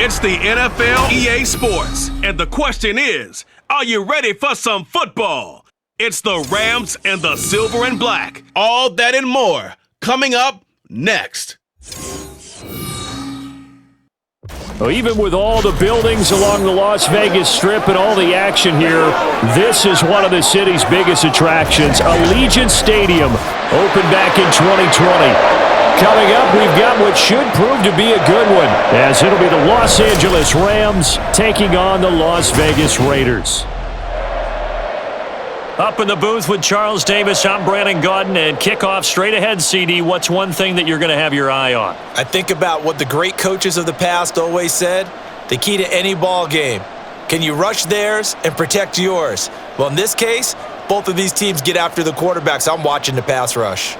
It's the NFL EA Sports, and the question is, are you ready for some football? It's the Rams and the Silver and Black. All that and more coming up next. Well, even with all the buildings along the Las Vegas Strip and all the action here, this is one of the city's biggest attractions. Allegiant Stadium opened back in 2020. Coming up, we've got what should prove to be a good one, as it'll be the Los Angeles Rams taking on the Las Vegas Raiders. Up in the booth with Charles Davis, I'm Brandon Gaudin, and kickoff straight ahead, CD. What's one thing that you're going to have your eye on? I think about what the great coaches of the past always said, the key to any ball game. Can you rush theirs and protect yours? Well, in this case, both of these teams get after the quarterbacks. I'm watching the pass rush.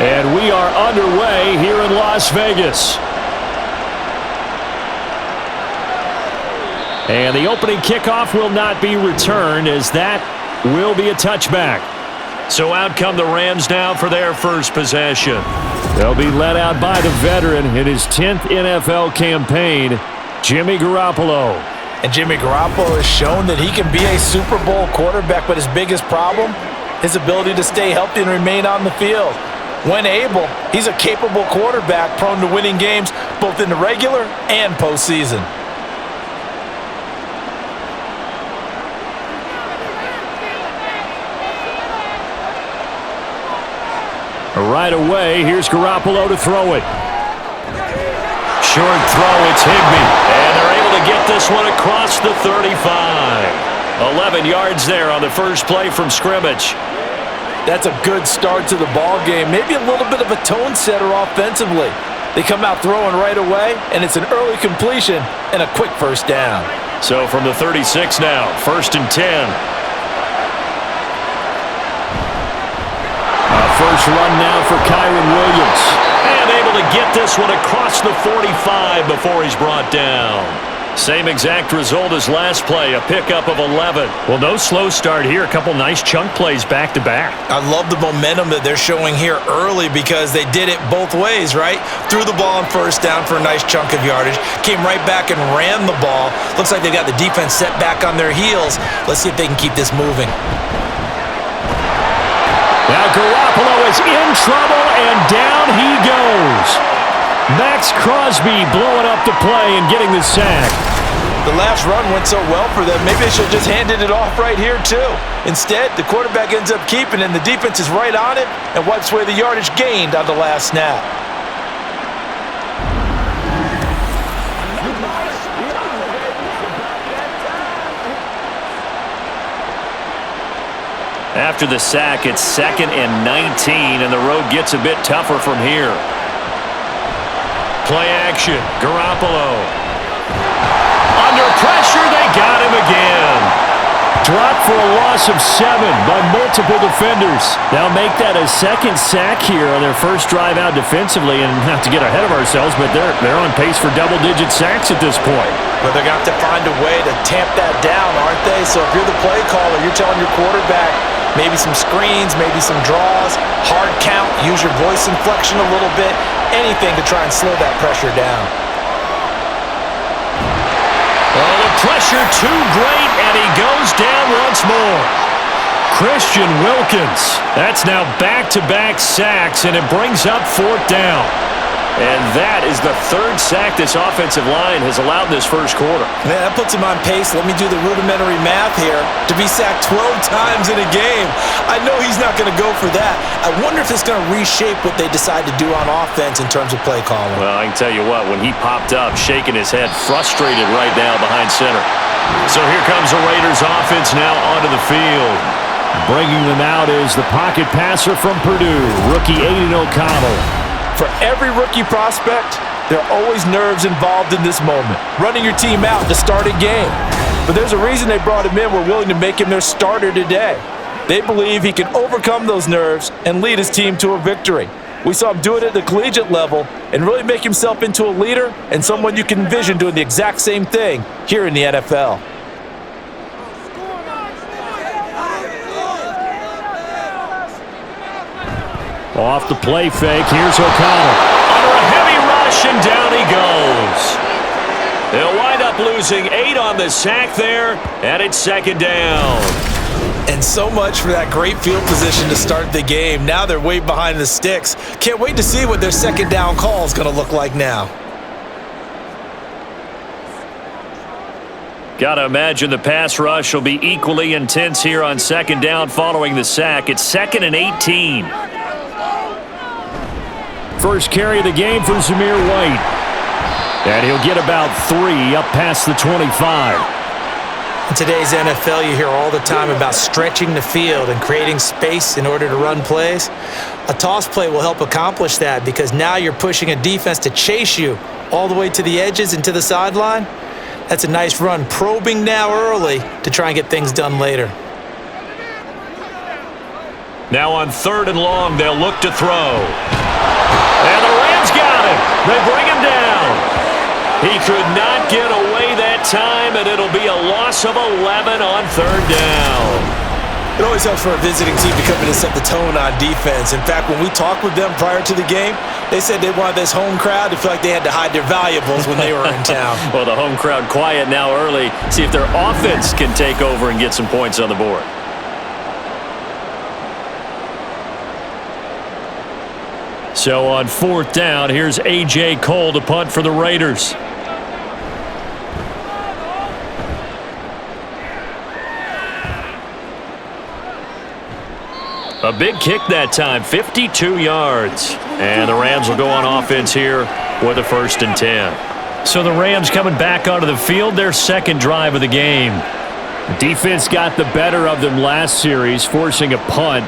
And we are underway here in Las Vegas. And the opening kickoff will not be returned, as that will be a touchback. So out come the Rams now for their first possession. They'll be led out by the veteran in his 10th NFL campaign, Jimmy Garoppolo. And Jimmy Garoppolo has shown that he can be a Super Bowl quarterback, but his biggest problem, his ability to stay healthy and remain on the field. When able, he's a capable quarterback prone to winning games both in the regular and postseason. Right away, here's Garoppolo to throw it. Short throw, it's Higbee. And they're able to get this one across the 35. 11 yards there on the first play from scrimmage. That's a good start to the ball game. Maybe a little bit of a tone setter offensively. They come out throwing right away, and it's an early completion and a quick first down. So from the 36 now, 1st and 10. First run now for Kyren Williams. And able to get this one across the 45 before he's brought down. Same exact result as last play, a pickup of 11. Well, no slow start here. A couple nice chunk plays back-to-back. I love the momentum that they're showing here early because they did it both ways, right? Threw the ball on first down for a nice chunk of yardage. Came right back and ran the ball. Looks like they got the defense set back on their heels. Let's see if they can keep this moving. Now Garoppolo is in trouble, and down he goes. Max Crosby blowing up the play and getting the sack. The last run went so well for them, maybe they should have just handed it off right here too. Instead, the quarterback ends up keeping it, and the defense is right on it and wipes away the yardage gained on the last snap. After the sack, it's 2nd and 19, and the road gets a bit tougher from here. Play action, Garoppolo. Under pressure, they got him again. Dropped for a loss of 7 by multiple defenders. They'll make that a second sack here on their first drive out defensively, and not to get ahead of ourselves, but they're on pace for double-digit sacks at this point. But they're going to have to find a way to tamp that down, aren't they? So if you're the play caller, you're telling your quarterback maybe some screens, maybe some draws, hard count, use your voice inflection a little bit, anything to try and slow that pressure down. Oh, the pressure too great, and he goes down once more. Christian Wilkins. That's now back-to-back sacks, and it brings up 4th down. And that is the 3rd sack this offensive line has allowed this first quarter. Man, that puts him on pace. Let me do the rudimentary math here. To be sacked 12 times in a game, I know he's not going to go for that. I wonder if it's going to reshape what they decide to do on offense in terms of play calling. Well, I can tell you what, when he popped up, shaking his head, frustrated right now behind center. So here comes the Raiders offense now onto the field. Bringing them out is the pocket passer from Purdue, rookie Aiden O'Connell. For every rookie prospect, there are always nerves involved in this moment. Running your team out to start a game. But there's a reason they brought him in. We're willing to make him their starter today. They believe he can overcome those nerves and lead his team to a victory. We saw him do it at the collegiate level and really make himself into a leader and someone you can envision doing the exact same thing here in the NFL. Off the play fake, here's O'Connell. Under a heavy rush, and down he goes. They'll wind up losing 8 on the sack there, and it's second down. And so much for that great field position to start the game. Now they're way behind the sticks. Can't wait to see what their second down call is going to look like now. Got to imagine the pass rush will be equally intense here on second down following the sack. It's 2nd and 18. First carry of the game for Zamir White. And he'll get about 3 up past the 25. In today's NFL, you hear all the time about stretching the field and creating space in order to run plays. A toss play will help accomplish that because now you're pushing a defense to chase you all the way to the edges and to the sideline. That's a nice run, probing now early to try and get things done later. Now on 3rd and long, they'll look to throw. And the Rams got him. They bring him down. He could not get away that time, and it'll be a loss of 11 on 3rd down. It always helps for a visiting team to come in and set the tone on defense. In fact, when we talked with them prior to the game, they said they wanted this home crowd to feel like they had to hide their valuables when they were in town. Well, the home crowd quiet now early. See if their offense can take over and get some points on the board. So on 4th down, here's A.J. Cole to punt for the Raiders. A big kick that time, 52 yards. And the Rams will go on offense here with a 1st and 10. So the Rams coming back onto the field, their second drive of the game. Defense got the better of them last series, forcing a punt.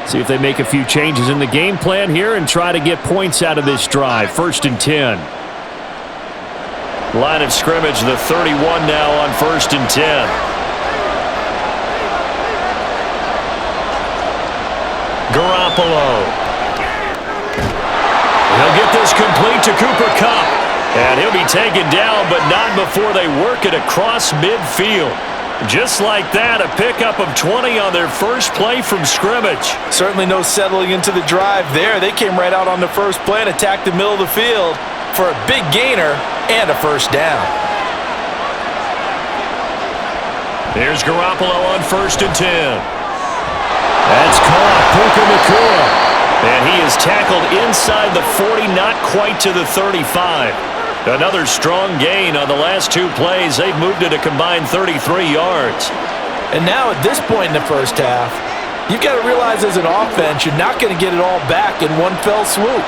See if they make a few changes in the game plan here and try to get points out of this drive. 1st and 10. Line of scrimmage, the 31 now on 1st and 10. Garoppolo. He'll get this complete to Cooper Kupp. And he'll be taken down, but not before they work it across midfield. Just like that, a pickup of 20 on their first play from scrimmage. Certainly no settling into the drive there. They came right out on the first play and attacked the middle of the field for a big gainer and a 1st down. Here's Garoppolo on 1st and 10. That's caught, Puka Nacua. And he is tackled inside the 40, not quite to the 35. Another strong gain on the last 2 plays. They've moved it a combined 33 yards. And now at this point in the first half, you've got to realize as an offense, you're not going to get it all back in one fell swoop.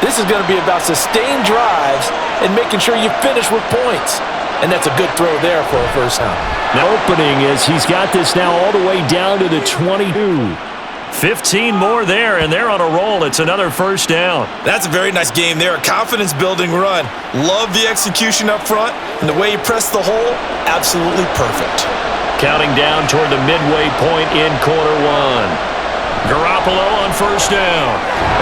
This is going to be about sustained drives and making sure you finish with points. And that's a good throw there for a 1st down. Now opening is he's got this now all the way down to the 22. 15 more there, and they're on a roll. It's another 1st down. That's a very nice game there. A confidence-building run. Love the execution up front, and the way he pressed the hole, absolutely perfect. Counting down toward the midway point in quarter 1. Garoppolo on 1st down.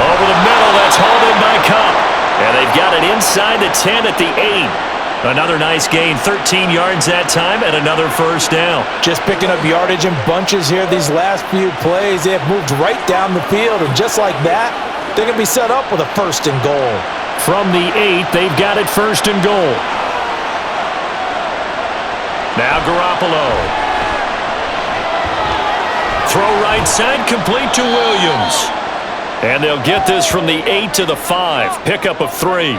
Over the middle, that's hauled in by Kupp. And they've got it inside the 10 at the 8. Another nice gain, 13 yards that time, and another 1st down. Just picking up yardage in bunches here these last few plays. They have moved right down the field, and just like that, they're going to be set up with a 1st and goal. From the 8, they've got it 1st and goal. Now Garoppolo. Throw right side, complete to Williams. And they'll get this from the 8 to the 5. Pickup of 3.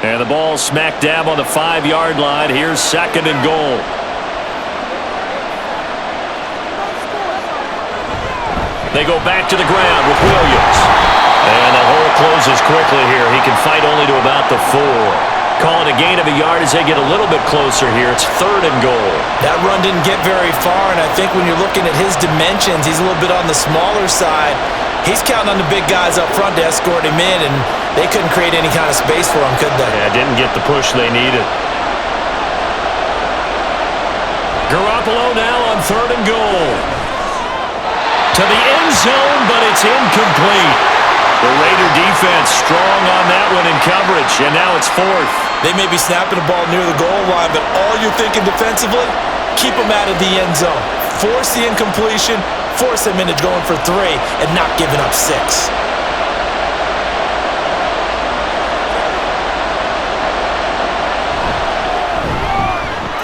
And the ball smack dab on the 5-yard line. Here's 2nd and goal. They go back to the ground with Williams. And the hole closes quickly here. He can fight only to about the 4. Call it a gain of a yard as they get a little bit closer here. It's 3rd and goal. That run didn't get very far, and I think when you're looking at his dimensions, he's a little bit on the smaller side. He's counting on the big guys up front to escort him in, and they couldn't create any kind of space for him, could they? Yeah, didn't get the push they needed. Garoppolo now on 3rd and goal. To the end zone, but it's incomplete. The Raider defense strong on that one in coverage, and now it's 4th. They may be snapping the ball near the goal line, but all you're thinking defensively, keep them out of the end zone. Force the incompletion, force them into going for 3, and not giving up 6.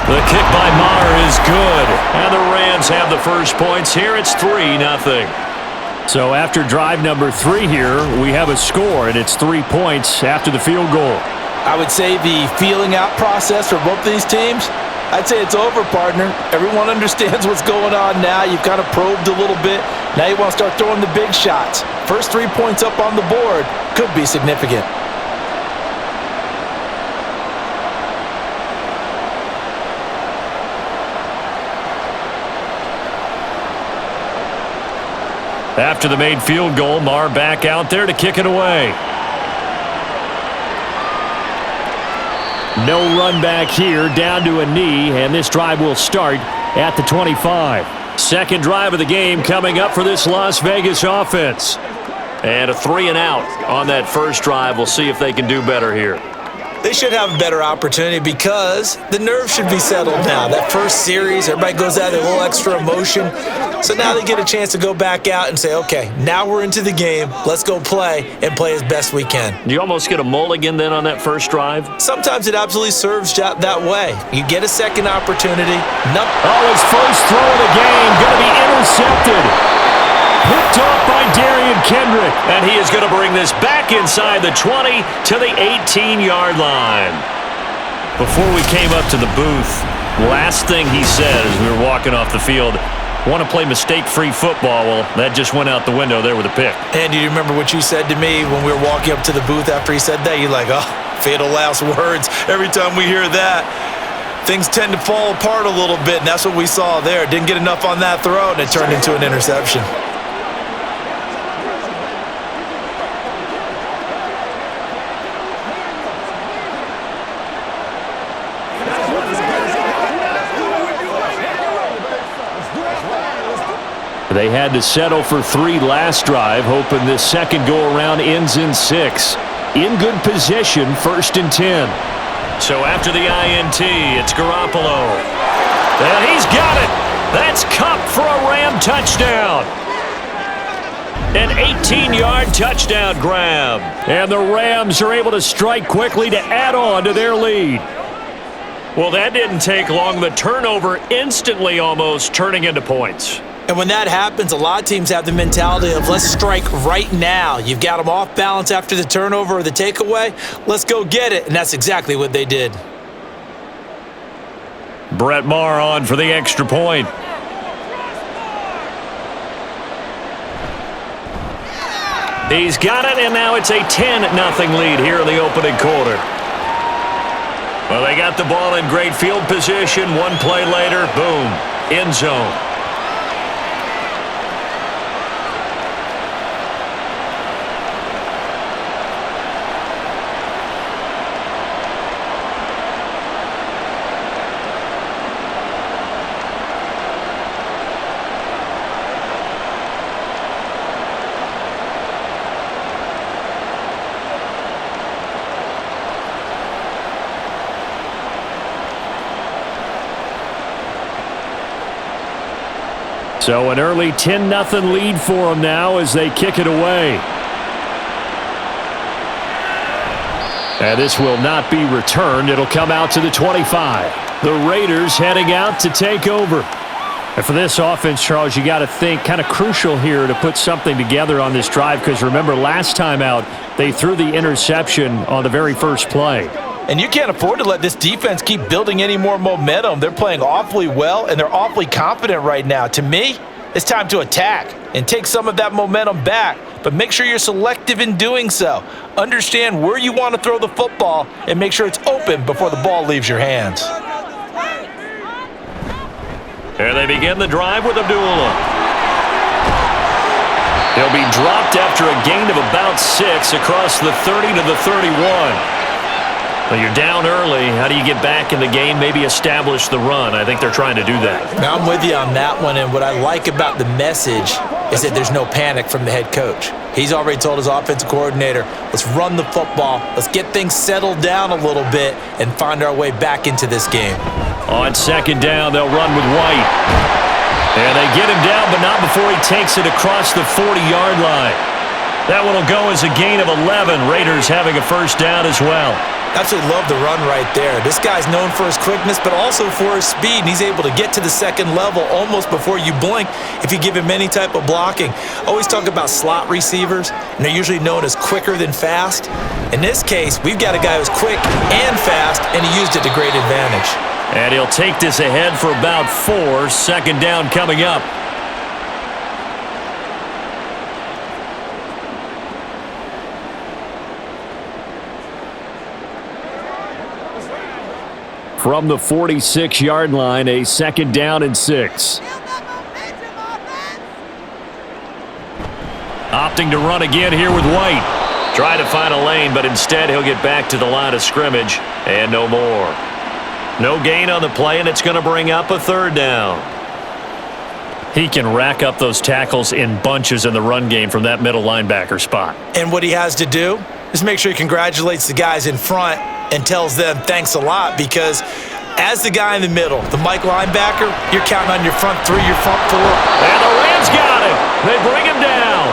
The kick by Maher is good, and the Rams have the first points here. It's 3-0. So after drive number 3 here, we have a score, and it's 3 points after the field goal. I would say the feeling out process for both these teams, I'd say it's over, partner. Everyone understands what's going on now. You've kind of probed a little bit. Now you want to start throwing the big shots. First 3 points up on the board could be significant. After the made field goal, Maher back out there to kick it away. No run back here, down to a knee, and this drive will start at the 25. Second drive of the game coming up for this Las Vegas offense. And a 3-and-out on that first drive. We'll see if they can do better here. They should have a better opportunity because the nerves should be settled now. That first series, everybody goes out with a little extra emotion. So now they get a chance to go back out and say, okay, now we're into the game. Let's go play and play as best we can. Do you almost get a mulligan then on that first drive? Sometimes it absolutely serves that way. You get a second opportunity. His first throw of the game going to be intercepted. Picked off by Darian Kendrick. And he is going to bring this back inside the 20 to the 18-yard line. Before we came up to the booth, last thing he said as we were walking off the field, want to play mistake-free football. Well, that just went out the window there with a pick. And do you remember what you said to me when we were walking up to the booth after he said that? You're like, oh, fatal last words. Every time we hear that, things tend to fall apart a little bit, and that's what we saw there. Didn't get enough on that throw, and it turned into an interception. They had to settle for 3 last drive, hoping this second go-around ends in 6. In good position, 1st and 10. So after the INT, it's Garoppolo. And he's got it. That's Kupp for a Ram touchdown. An 18-yard touchdown grab. And the Rams are able to strike quickly to add on to their lead. Well, that didn't take long. The turnover instantly almost turning into points. And when that happens, a lot of teams have the mentality of let's strike right now. You've got them off balance after the turnover or the takeaway. Let's go get it. And that's exactly what they did. Brett Maher on for the extra point. He's got it, and now it's a 10-0 lead here in the opening quarter. Well, they got the ball in great field position. One play later, boom, end zone. So an early 10-0 lead for them now as they kick it away. And this will not be returned. It'll come out to the 25. The Raiders heading out to take over. And for this offense, Charles, you got to think kind of crucial here to put something together on this drive because remember last time out they threw the interception on the very first play. And you can't afford to let this defense keep building any more momentum. They're playing awfully well, and they're awfully confident right now. To me, It's time to attack and take some of that momentum back, but make sure you're selective in doing so. Understand where you want to throw the football and make sure it's open before the ball leaves your hands. And they begin the drive with Abdullah. He'll be dropped after a gain of about 6 across the 30 to the 31. Well, you're down early. How do you get back in the game, maybe establish the run? I think they're trying to do that. Now, I'm with you on that one, and what I like about the message is that there's no panic from the head coach. He's already told his offensive coordinator, let's run the football, let's get things settled down a little bit and find our way back into this game. On second down, they'll run with White. And they get him down, but not before he takes it across the 40-yard line. That one will go as a gain of 11. Raiders having a first down as well. Absolutely love the run right there. This guy's known for his quickness, but also for his speed, and he's able to get to the second level almost before you blink if you give him any type of blocking. Always talk about slot receivers, and they're usually known as quicker than fast. In this case, we've got a guy who's quick and fast, and he used it to great advantage. And he'll take this ahead for about 4. Second down coming up. From the 46-yard line, a second down and 6. Opting to run again here with White. Try to find a lane, but instead he'll get back to the line of scrimmage and no more. No gain on the play, and it's going to bring up a third down. He can rack up those tackles in bunches in the run game from that middle linebacker spot. And what he has to do is make sure he congratulates the guys in front and tells them thanks a lot, because as the guy in the middle, the Mike linebacker, you're counting on your front 3, your front 4. And the Rams got him. They bring him down.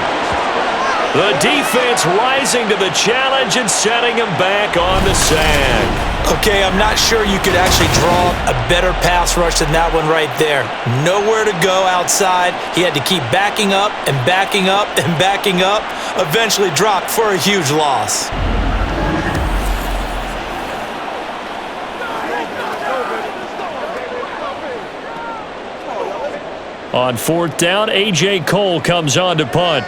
The defense rising to the challenge and setting him back on the sand. Okay, I'm not sure you could actually draw a better pass rush than that one right there. Nowhere to go outside. He had to keep backing up and backing up and backing up. Eventually dropped for a huge loss. On fourth down, A.J. Cole comes on to punt.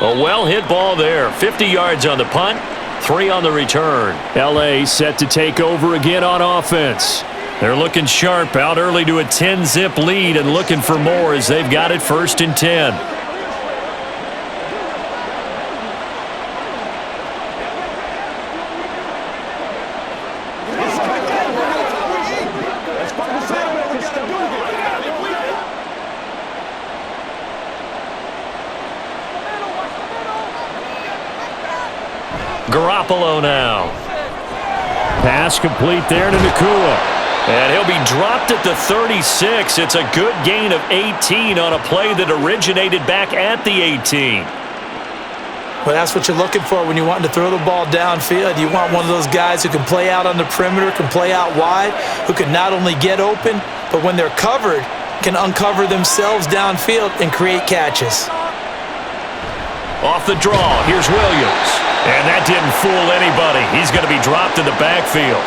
A well-hit ball there. 50 yards on the punt, 3 on the return. L.A. set to take over again on offense. They're looking sharp, out early to a 10-zip lead and looking for more as they've got it 1st and 10. Garoppolo now. Pass complete there to Nakua. And he'll be dropped at the 36. It's a good gain of 18 on a play that originated back at the 18. Well, that's what you're looking for when you're wanting to throw the ball downfield. You want one of those guys who can play out on the perimeter, can play out wide, who can not only get open, but when they're covered, can uncover themselves downfield and create catches. Off the draw, here's Williams. And that didn't fool anybody. He's going to be dropped in the backfield.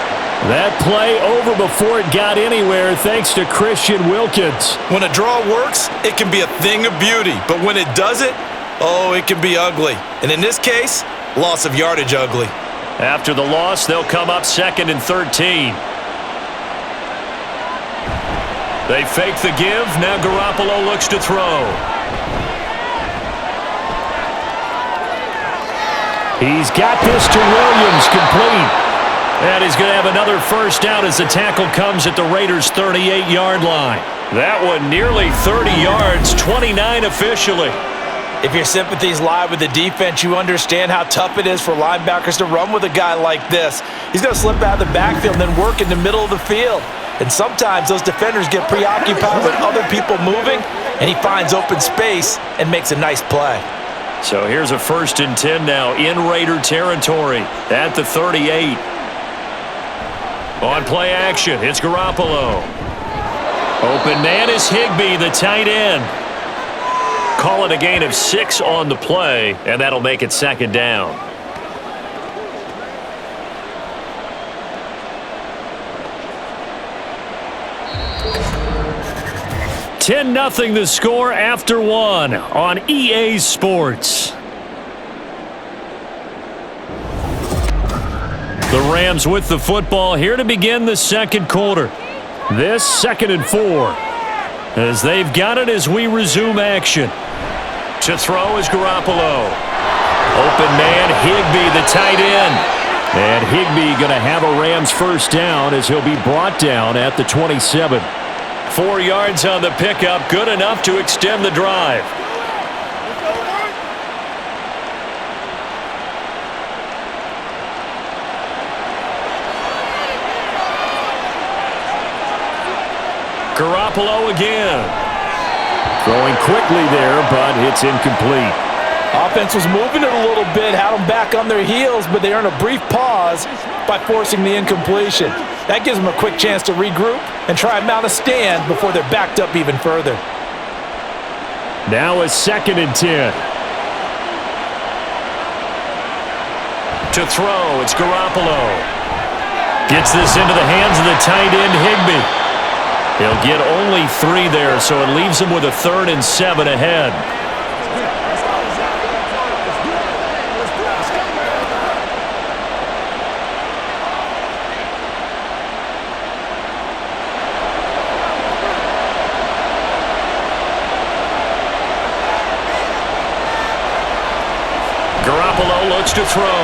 That play over before it got anywhere thanks to Christian Wilkins. When a draw works, it can be a thing of beauty. But when it doesn't, oh, it can be ugly. And in this case, loss of yardage ugly. After the loss, they'll come up 2nd and 13. They fake the give. Now Garoppolo looks to throw. He's got this to Williams, complete. And he's going to have another first down as the tackle comes at the Raiders' 38-yard line. That one nearly 30 yards, 29 officially. If your sympathies lie with the defense, you understand how tough it is for linebackers to run with a guy like this. He's going to slip out of the backfield and then work in the middle of the field. And sometimes those defenders get preoccupied with other people moving, and he finds open space and makes a nice play. So here's a 1st and 10 now in Raider territory at the 38. On play action, it's Garoppolo. Open man is Higbee, the tight end. Call it a gain of 6 on the play, and that'll make it 2nd down. 10-0 the score after one on EA Sports. The Rams with the football here to begin the second quarter. This 2nd and 4. As they've got it as we resume action. To throw is Garoppolo. Open man, Higbee, the tight end. And Higbee going to have a Rams first down as he'll be brought down at the 27. 4 yards on the pickup, good enough to extend the drive. Garoppolo again. Throwing quickly there, but it's incomplete. Offense was moving it a little bit, had them back on their heels, but they earned a brief pause by forcing the incompletion. That gives them a quick chance to regroup and try and mount a stand before they're backed up even further. Now a 2nd and 10. To throw, it's Garoppolo. Gets this into the hands of the tight end, Higbee. He'll get only 3 there, so it leaves him with a 3rd and 7 ahead. Garoppolo looks to throw.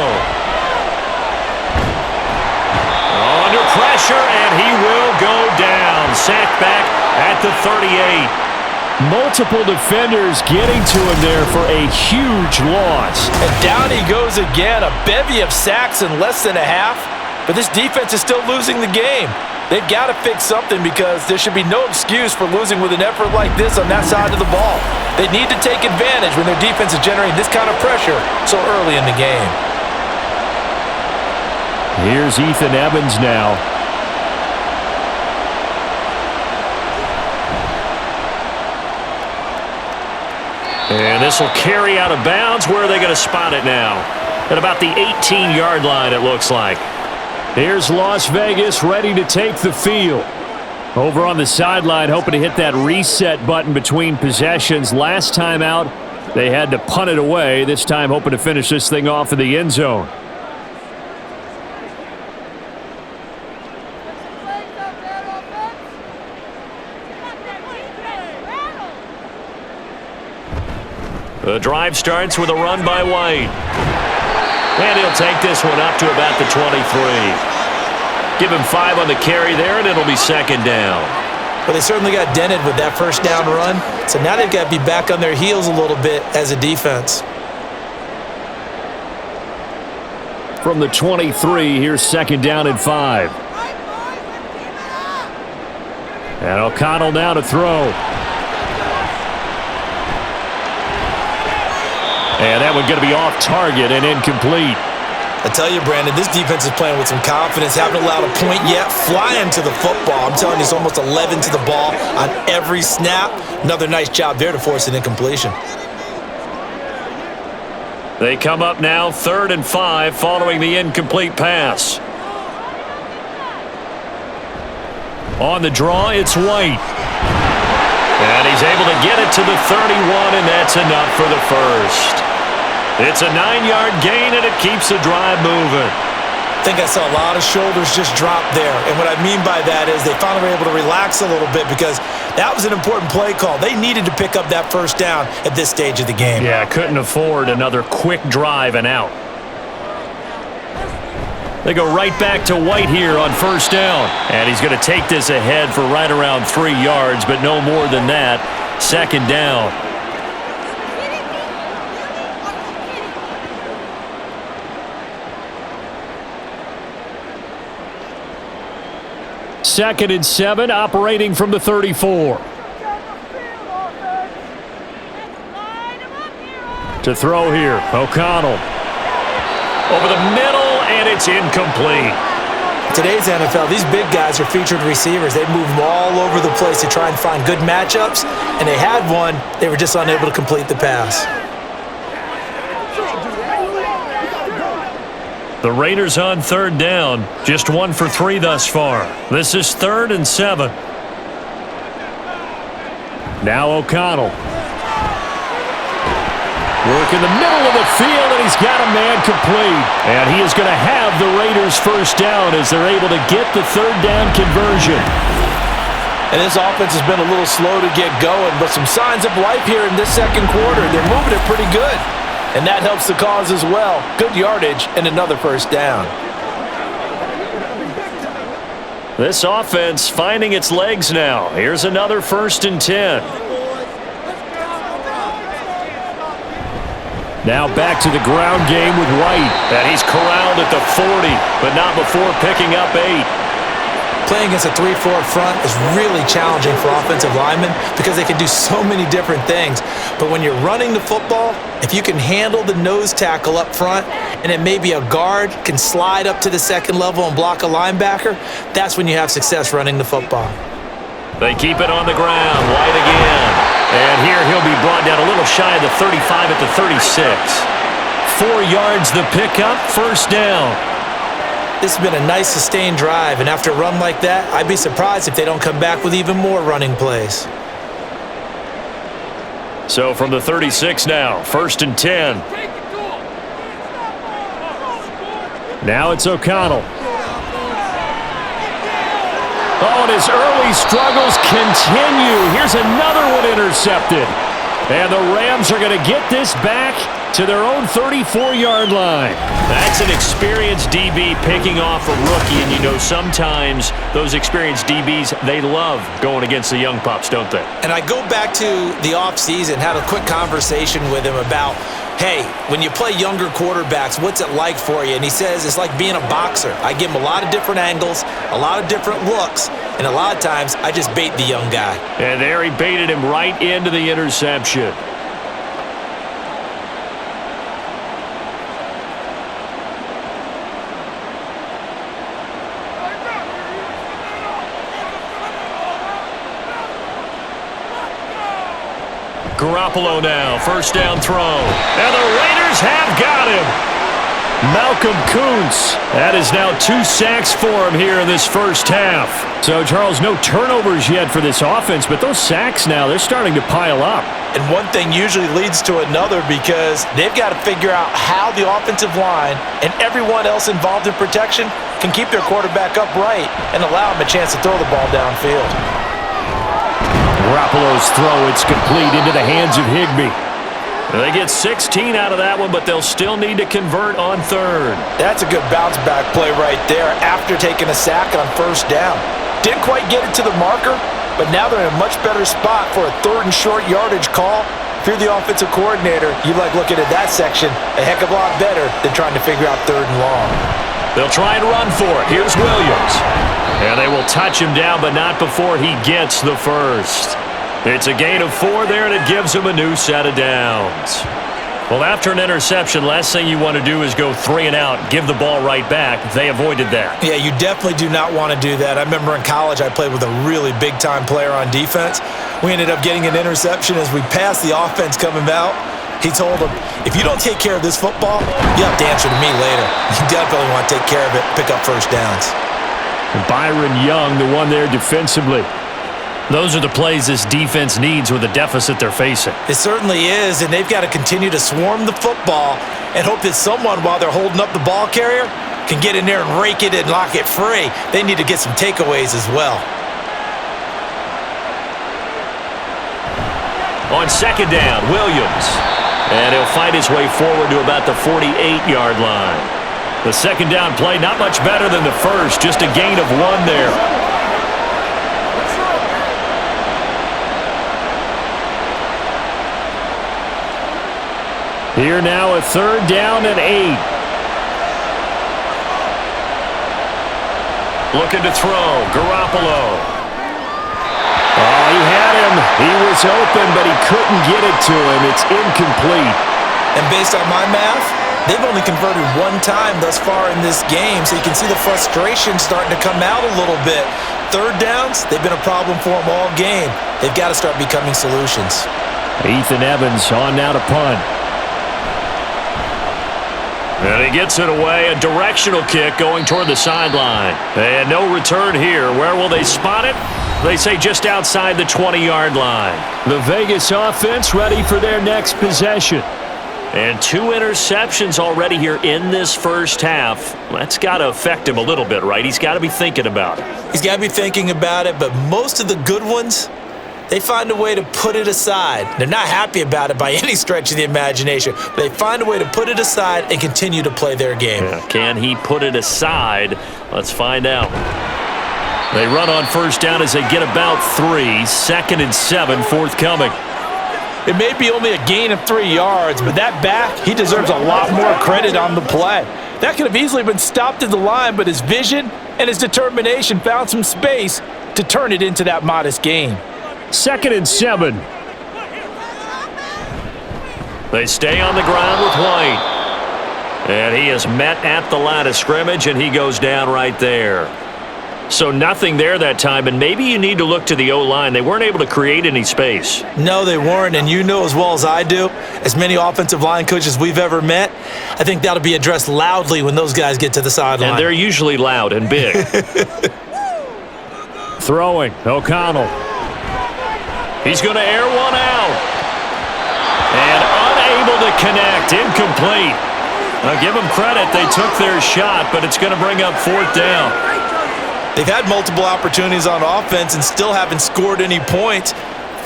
Under pressure, and he will go down. Sacked back at the 38. Multiple defenders getting to him there for a huge loss. And down he goes again. A bevy of sacks in less than a half. But this defense is still losing the game. They've got to fix something because there should be no excuse for losing with an effort like this on that side of the ball. They need to take advantage when their defense is generating this kind of pressure so early in the game. Here's Ethan Evans now. And this will carry out of bounds. Where are they going to spot it now? At about the 18-yard line, it looks like. Here's Las Vegas ready to take the field. Over on the sideline, hoping to hit that reset button between possessions. Last time out, they had to punt it away. This time, hoping to finish this thing off in the end zone. The drive starts with a run by White. And he'll take this one up to about the 23. Give him 5 on the carry there, and it'll be 2nd down. Well, they certainly got dented with that first down run. So now they've got to be back on their heels a little bit as a defense. From the 23, here's 2nd down and 5. And O'Connell now to throw. And that one going to be off target and incomplete. I tell you, Brandon, this defense is playing with some confidence. Haven't allowed a point yet. Flying to the football. I'm telling you, it's almost 11 to the ball on every snap. Another nice job there to force an incompletion. They come up now 3rd and 5 following the incomplete pass. On the draw, it's White. And he's able to get it to the 31, and that's enough for the first. It's a 9-yard gain, and it keeps the drive moving. I think I saw a lot of shoulders just drop there. And what I mean by that is they finally were able to relax a little bit because that was an important play call. They needed to pick up that first down at this stage of the game. Yeah, couldn't afford another quick drive and out. They go right back to White here on first down. And he's going to take this ahead for right around 3 yards, but no more than that. 2nd down. Second and 7, operating from the 34. To throw here, O'Connell. Over the middle, and it's incomplete. Today's NFL, these big guys are featured receivers. They move them all over the place to try and find good matchups, and they had one. They were just unable to complete the pass. The Raiders on 3rd down, just 1 for 3 thus far. This is 3rd and 7. Now O'Connell. Work in the middle of the field, and he's got a man complete. And he is going to have the Raiders first down as they're able to get the third down conversion. And this offense has been a little slow to get going, but some signs of life here in this second quarter. They're moving it pretty good, and that helps the cause as well. Good yardage and another first down. This offense finding its legs now. Here's another 1st and 10. Now back to the ground game with White. And he's corralled at the 40, but not before picking up 8. Playing against a 3-4 front is really challenging for offensive linemen because they can do so many different things. But when you're running the football, if you can handle the nose tackle up front and then maybe a guard can slide up to the second level and block a linebacker, that's when you have success running the football. They keep it on the ground. White again. And here he'll be brought down a little shy of the 35 at the 36. 4 yards the pickup, first down. This has been a nice sustained drive, and after a run like that, I'd be surprised if they don't come back with even more running plays. So from the 36 now, 1st and 10. Now it's O'Connell. Oh, and his early struggles continue. Here's another one intercepted. And the Rams are going to get this back to their own 34-yard line. That's an experienced DB picking off a rookie, and you know sometimes those experienced DBs, they love going against the young pups, don't they? And I go back to the offseason, had a quick conversation with him about, hey, when you play younger quarterbacks, what's it like for you? And he says it's like being a boxer. I give him a lot of different angles, a lot of different looks, and a lot of times I just bait the young guy. And there he baited him right into the interception. Garoppolo now, first down throw. And the Raiders have got him. Malcolm Kuntz. That is now 2 sacks for him here in this first half. So, Charles, no turnovers yet for this offense, but those sacks now, they're starting to pile up. And one thing usually leads to another because they've got to figure out how the offensive line and everyone else involved in protection can keep their quarterback upright and allow him a chance to throw the ball downfield. Garoppolo's throw, it's complete into the hands of Higbee. They get 16 out of that one, but they'll still need to convert on third. That's a good bounce-back play right there after taking a sack on first down. Didn't quite get it to the marker, but now they're in a much better spot for a 3rd and short yardage call. If you're the offensive coordinator, you like looking at that section a heck of a lot better than trying to figure out 3rd and long. They'll try and run for it. Here's Williams. And they will touch him down, but not before he gets the first. It's a gain of 4 there, and it gives him a new set of downs. Well, after an interception, last thing you want to do is go 3 and out, give the ball right back. They avoided that. Yeah, you definitely do not want to do that. I remember in college I played with a really big-time player on defense. We ended up getting an interception as we passed the offense coming out. He told him, if you don't take care of this football, you have to answer to me later. You definitely want to take care of it, pick up first downs. Byron Young, the one there defensively. Those are the plays this defense needs with the deficit they're facing. It certainly is, and they've got to continue to swarm the football and hope that someone, while they're holding up the ball carrier, can get in there and rake it and lock it free. They need to get some takeaways as well. On second down, Williams. And he'll fight his way forward to about the 48-yard line. The second down play, not much better than the first, just a gain of 1 there. Here now a 3rd down and 8. Looking to throw, Garoppolo. Oh, he had him. He was open, but he couldn't get it to him. It's incomplete. And based on my math, they've only converted 1 time thus far in this game, so you can see the frustration starting to come out a little bit. 3rd downs, they've been a problem for them all game. They've got to start becoming solutions. Ethan Evans on now to punt. And he gets it away, a directional kick going toward the sideline. And no return here. Where will they spot it? They say just outside the 20-yard line. The Vegas offense ready for their next possession. And 2 interceptions already here in this first half. That's got to affect him a little bit, right? He's got to be thinking about it. He's got to be thinking about it, but most of the good ones, they find a way to put it aside. They're not happy about it by any stretch of the imagination, but they find a way to put it aside and continue to play their game. Yeah, can he put it aside? Let's find out. They run on first down as they get about 3. 2nd and 7 forthcoming. It may be only a gain of 3 yards, but that back, he deserves a lot more credit on the play. That could have easily been stopped at the line, but his vision and his determination found some space to turn it into that modest gain. 2nd and 7. They stay on the ground with White. And he is met at the line of scrimmage, and he goes down right there. So nothing there that time, and maybe you need to look to the O-line. They weren't able to create any space. No, they weren't, and you know as well as I do, as many offensive line coaches we've ever met, I think that'll be addressed loudly when those guys get to the sideline. And they're usually loud and big. Throwing, O'Connell. He's going to air one out. And unable to connect, incomplete. I'll give them credit, they took their shot, but it's going to bring up 4th down. They've had multiple opportunities on offense and still haven't scored any points.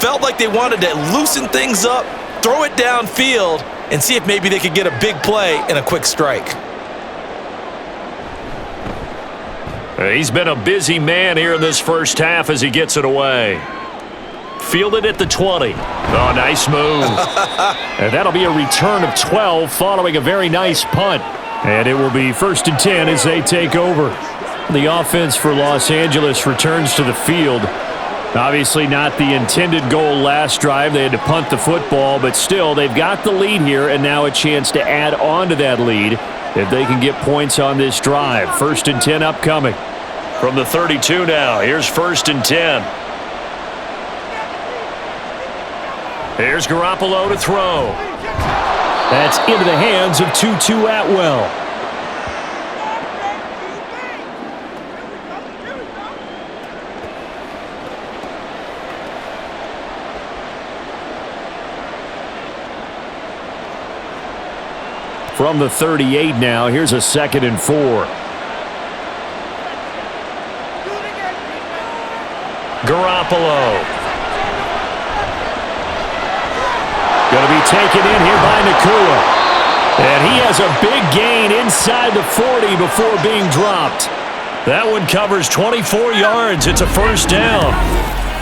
Felt like they wanted to loosen things up, throw it downfield, and see if maybe they could get a big play and a quick strike. He's been a busy man here in this first half as he gets it away. Fielded at the 20. Oh, nice move. And that'll be a return of 12 following a very nice punt. And it will be 1st and 10 as they take over. The offense for Los Angeles returns to the field. Obviously not the intended goal last drive. They had to punt the football, but still they've got the lead here and now a chance to add on to that lead if they can get points on this drive. 1st and 10 upcoming. From the 32 now, here's 1st and 10. Here's Garoppolo to throw. That's into the hands of Tutu Atwell. From the 38 now, here's a 2nd and 4. Garoppolo. Going to be taken in here by Nakua. And he has a big gain inside the 40 before being dropped. That one covers 24 yards. It's a 1st down.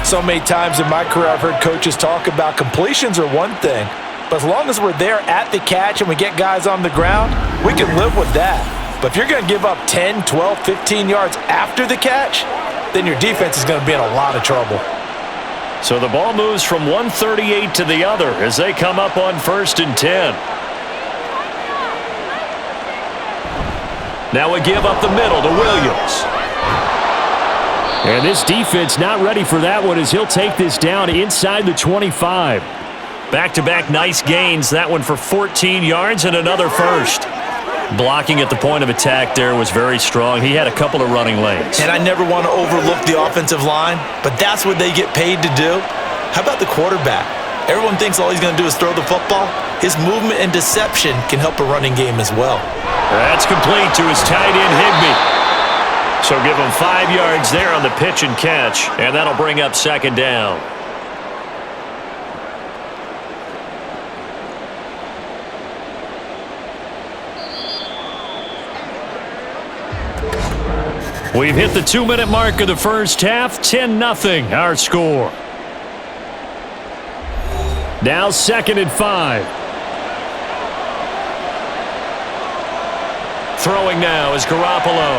So many times in my career I've heard coaches talk about completions are one thing. But as long as we're there at the catch and we get guys on the ground, we can live with that. But if you're going to give up 10, 12, 15 yards after the catch, then your defense is going to be in a lot of trouble. So the ball moves from 138 to the other as they come up on 1st and 10. Now we give up the middle to Williams. And this defense not ready for that one as he'll take this down inside the 25. Back-to-back nice gains. That one for 14 yards and another 1st. Blocking at the point of attack there was very strong. He had a couple of running lanes. And I never want to overlook the offensive line, but that's what they get paid to do. How about the quarterback? Everyone thinks all he's going to do is throw the football. His movement and deception can help a running game as well. That's complete to his tight end, Higbee. So give him 5 yards there on the pitch and catch, and that'll bring up 2nd down. We've hit the 2-minute mark of the first half. 10-0 our score. Now 2nd and 5. Throwing now is Garoppolo.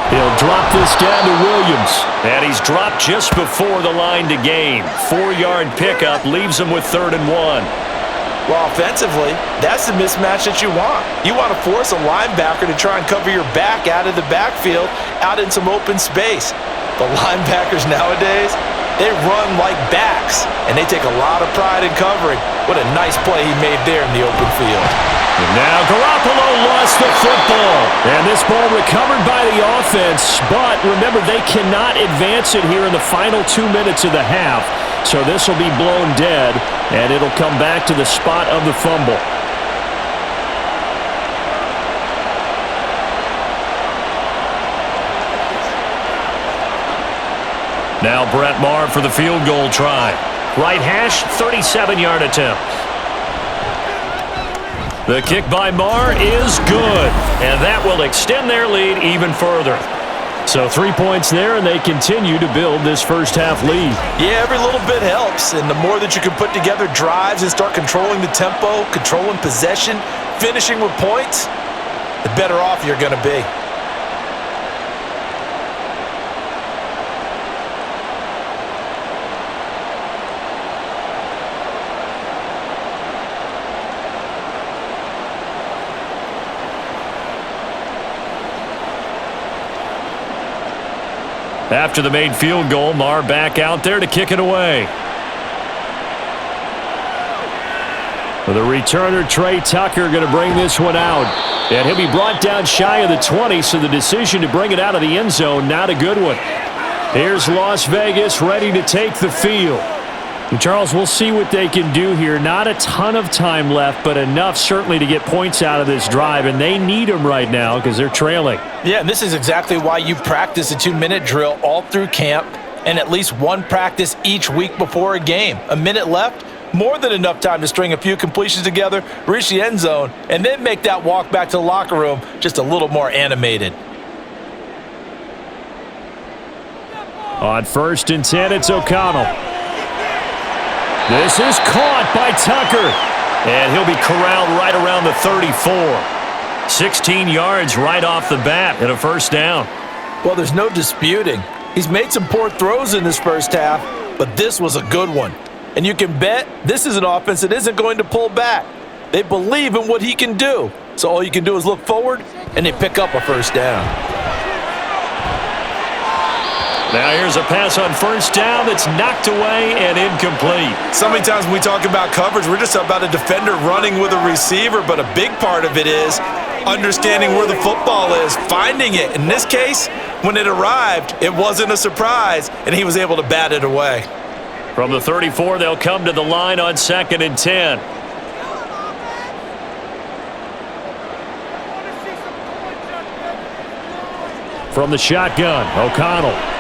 He'll drop this down to Williams. And he's dropped just before the line to gain. 4-yard pickup leaves him with 3rd and 1. Well, offensively, that's the mismatch that you want. You want to force a linebacker to try and cover your back out of the backfield, out in some open space. But linebackers nowadays, They run like backs, and they take a lot of pride in covering. What a nice play he made there in the open field. And now Garoppolo lost the football. And this ball recovered by the offense. But remember, they cannot advance it here in the final 2 minutes of the half. So this will be blown dead, and it'll come back to the spot of the fumble. Now Brett Maher for the field goal try. Right hash, 37-yard attempt. The kick by Maher is good, and that will extend their lead even further. So 3 points there, and they continue to build this first half lead. Yeah, every little bit helps, and the more that you can put together drives and start controlling the tempo, controlling possession, finishing with points, the better off you're going to be. After the made field goal, Maher back out there to kick it away. The returner, Trey Tucker, going to bring this one out. And he'll be brought down shy of the 20, so the decision to bring it out of the end zone, not a good one. Here's Las Vegas ready to take the field. And Charles, we'll see what they can do here. Not a ton of time left, but enough certainly to get points out of this drive, and they need them right now because they're trailing. Yeah, and this is exactly why you practice a 2-minute drill all through camp and at least one practice each week before a game. A minute left, more than enough time to string a few completions together, reach the end zone, and then make that walk back to the locker room just a little more animated. On 1st and 10, it's O'Connell. This is caught by Tucker, and he'll be corralled right around the 34. 16 yards right off the bat and a first down. Well, there's no disputing. He's made some poor throws in this first half, but this was a good one. And you can bet this is an offense that isn't going to pull back. They believe in what he can do. So all you can do is look forward, and they pick up a first down. Now here's a pass on first down that's knocked away and incomplete. So many times when we talk about coverage, we're just about a defender running with a receiver, but a big part of it is understanding where the football is, finding it. In this case, when it arrived, it wasn't a surprise, and he was able to bat it away. From the 34, they'll come to the line on 2nd and 10. From the shotgun, O'Connell.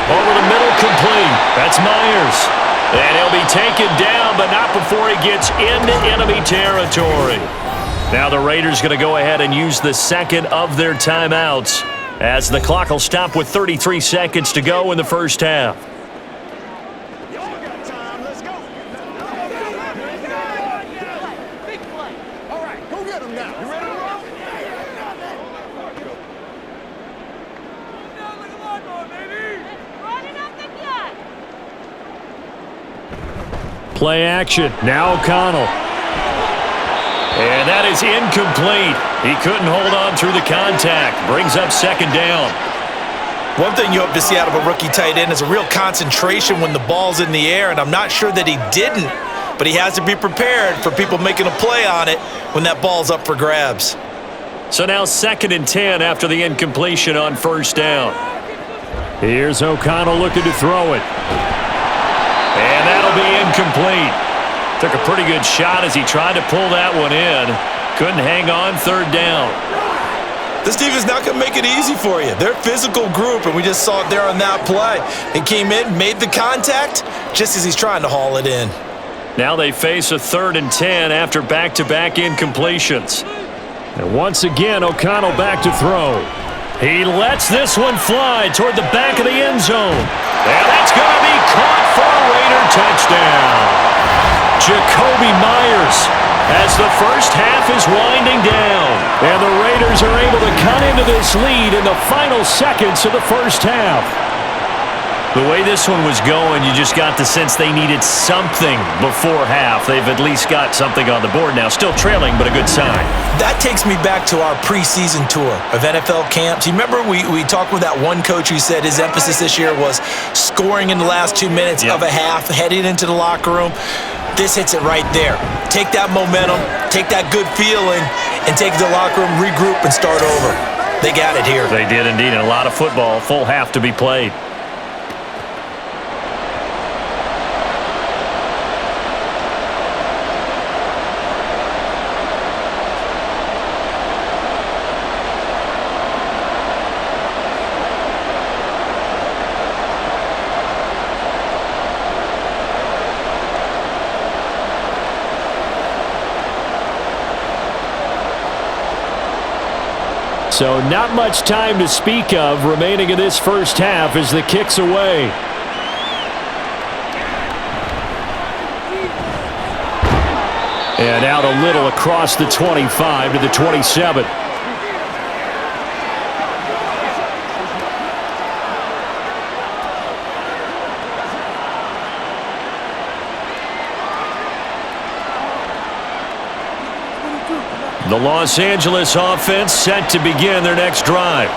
Over the middle, complete. That's Myers. And he'll be taken down, but not before he gets into enemy territory. Now the Raiders going to go ahead and use the second of their timeouts as the clock will stop with 33 seconds to go in the first half. Play action. Now O'Connell. And that is incomplete. He couldn't hold on through the contact. Brings up 2nd down. One thing you hope to see out of a rookie tight end is a real concentration when the ball's in the air, and I'm not sure that he didn't, but he has to be prepared for people making a play on it when that ball's up for grabs. So now 2nd and 10 after the incompletion on first down. Here's O'Connell looking to throw it. And that'll be incomplete. Took a pretty good shot as he tried to pull that one in. Couldn't hang on 3rd down. This team is not going to make it easy for you. They're a physical group, and we just saw it there on that play. He came in, made the contact, just as he's trying to haul it in. Now they face a 3rd and 10 after back-to-back incompletions. And once again, O'Connell back to throw. He lets this one fly toward the back of the end zone. And that's going to be caught for a Raider touchdown. Jacoby Myers as the first half is winding down. And the Raiders are able to cut into this lead in the final seconds of the first half. The way this one was going, you just got the sense they needed something before half. They've at least got something on the board now. Still trailing, but a good sign. That takes me back to our preseason tour of NFL camps. You remember we talked with that one coach who said his emphasis this year was scoring in the last 2 minutes of a half, heading into the locker room. This hits it right there. Take that momentum, take that good feeling, and take the locker room, regroup, and start over. They got it here. They did indeed, and a lot of football, full half to be played. So not much time to speak of remaining in this first half as the kick's away. And out a little across the 25 to the 27. The Los Angeles offense set to begin their next drive.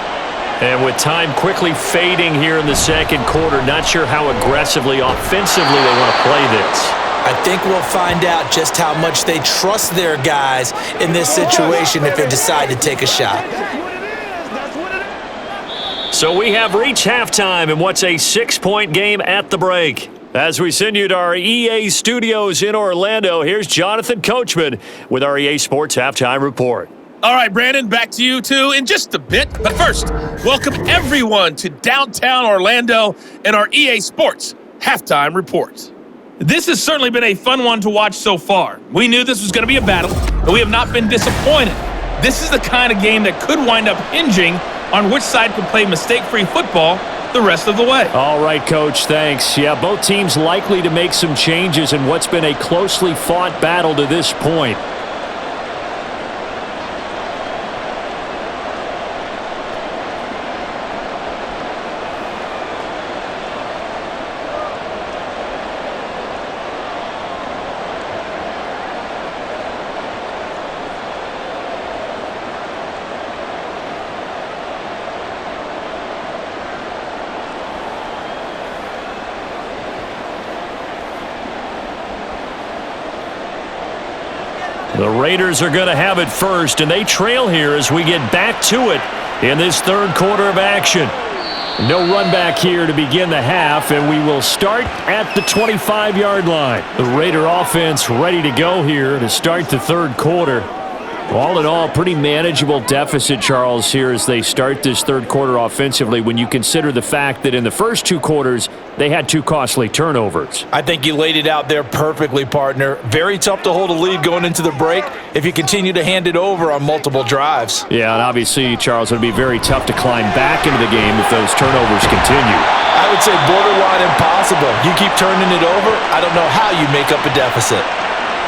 And with time quickly fading here in the second quarter, not sure how aggressively, offensively they want to play this. I think we'll find out just how much they trust their guys in this situation if they decide to take a shot. So we have reached halftime in what's a 6-point game at the break. As we send you to our EA studios in Orlando, here's Jonathan Coachman with our EA Sports Halftime Report. All right, Brandon, back to you two in just a bit. But first, welcome everyone to downtown Orlando and our EA Sports Halftime Report. This has certainly been a fun one to watch so far. We knew this was going to be a battle, but we have not been disappointed. This is the kind of game that could wind up hinging on which side can play mistake-free football the rest of the way. All right, Coach, thanks. Yeah, both teams likely to make some changes in what's been a closely fought battle to this point. The Raiders are going to have it first, and they trail here as we get back to it in this third quarter of action. No run back here to begin the half, and we will start at the 25-yard line. The Raider offense ready to go here to start the third quarter. All in all, pretty manageable deficit, Charles, here as they start this third quarter offensively when you consider the fact that in the first two quarters, they had two costly turnovers. I think you laid it out there perfectly, partner. Very tough to hold a lead going into the break if you continue to hand it over on multiple drives. Yeah, and obviously, Charles, it would be very tough to climb back into the game if those turnovers continue. I would say borderline impossible. You keep turning it over, I don't know how you make up a deficit.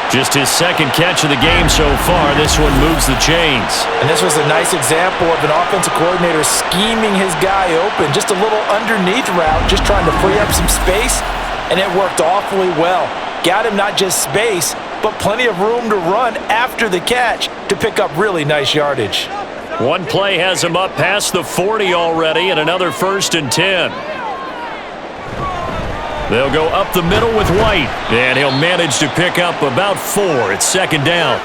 Just his second catch of the game so far. This one moves the chains. And this was a nice example of an offensive coordinator scheming his guy open. Just a little underneath route, just trying to free up some space, and it worked awfully well. Got him not just space, but plenty of room to run after the catch to pick up really nice yardage. One play has him up past the 40 already, and another 1st and 10. They'll go up the middle with White, and he'll manage to pick up about 4. It's second down.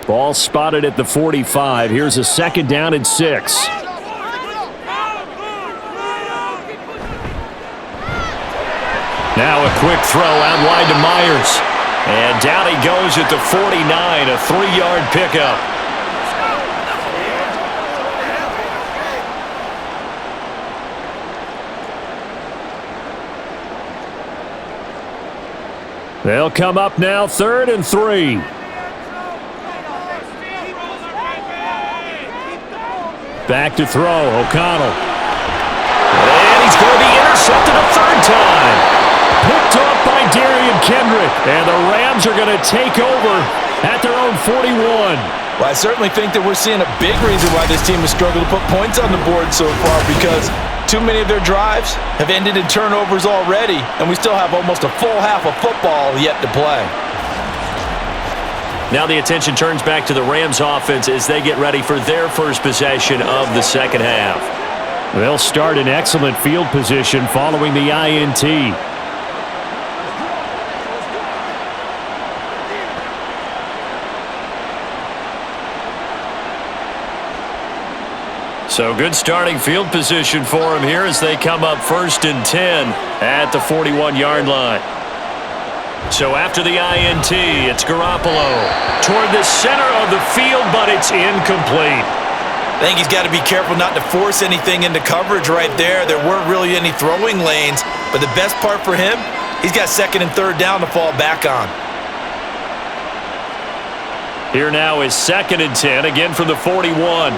Ball spotted at the 45. Here's a second down and 6. Now a quick throw out wide to Myers. And down he goes at the 49, a 3-yard pickup. They'll come up now, 3rd and 3. Back to throw, O'Connell. And he's going to be intercepted a 3rd time. Picked off by Darian Kendrick. And the Rams are going to take over at their own 41. Well, I certainly think that we're seeing a big reason why this team has struggled to put points on the board so far, because too many of their drives have ended in turnovers already, and we still have almost a full half of football yet to play. Now the attention turns back to the Rams offense as they get ready for their first possession of the second half. They'll start in excellent field position following the INT. So good starting field position for him here as they come up 1st and 10 at the 41-yard line. So after the INT, it's Garoppolo toward the center of the field, but it's incomplete. I think he's got to be careful not to force anything into coverage right there. There weren't really any throwing lanes, but the best part for him, he's got 2nd and 3rd down to fall back on. Here now is 2nd and 10, again from the 41.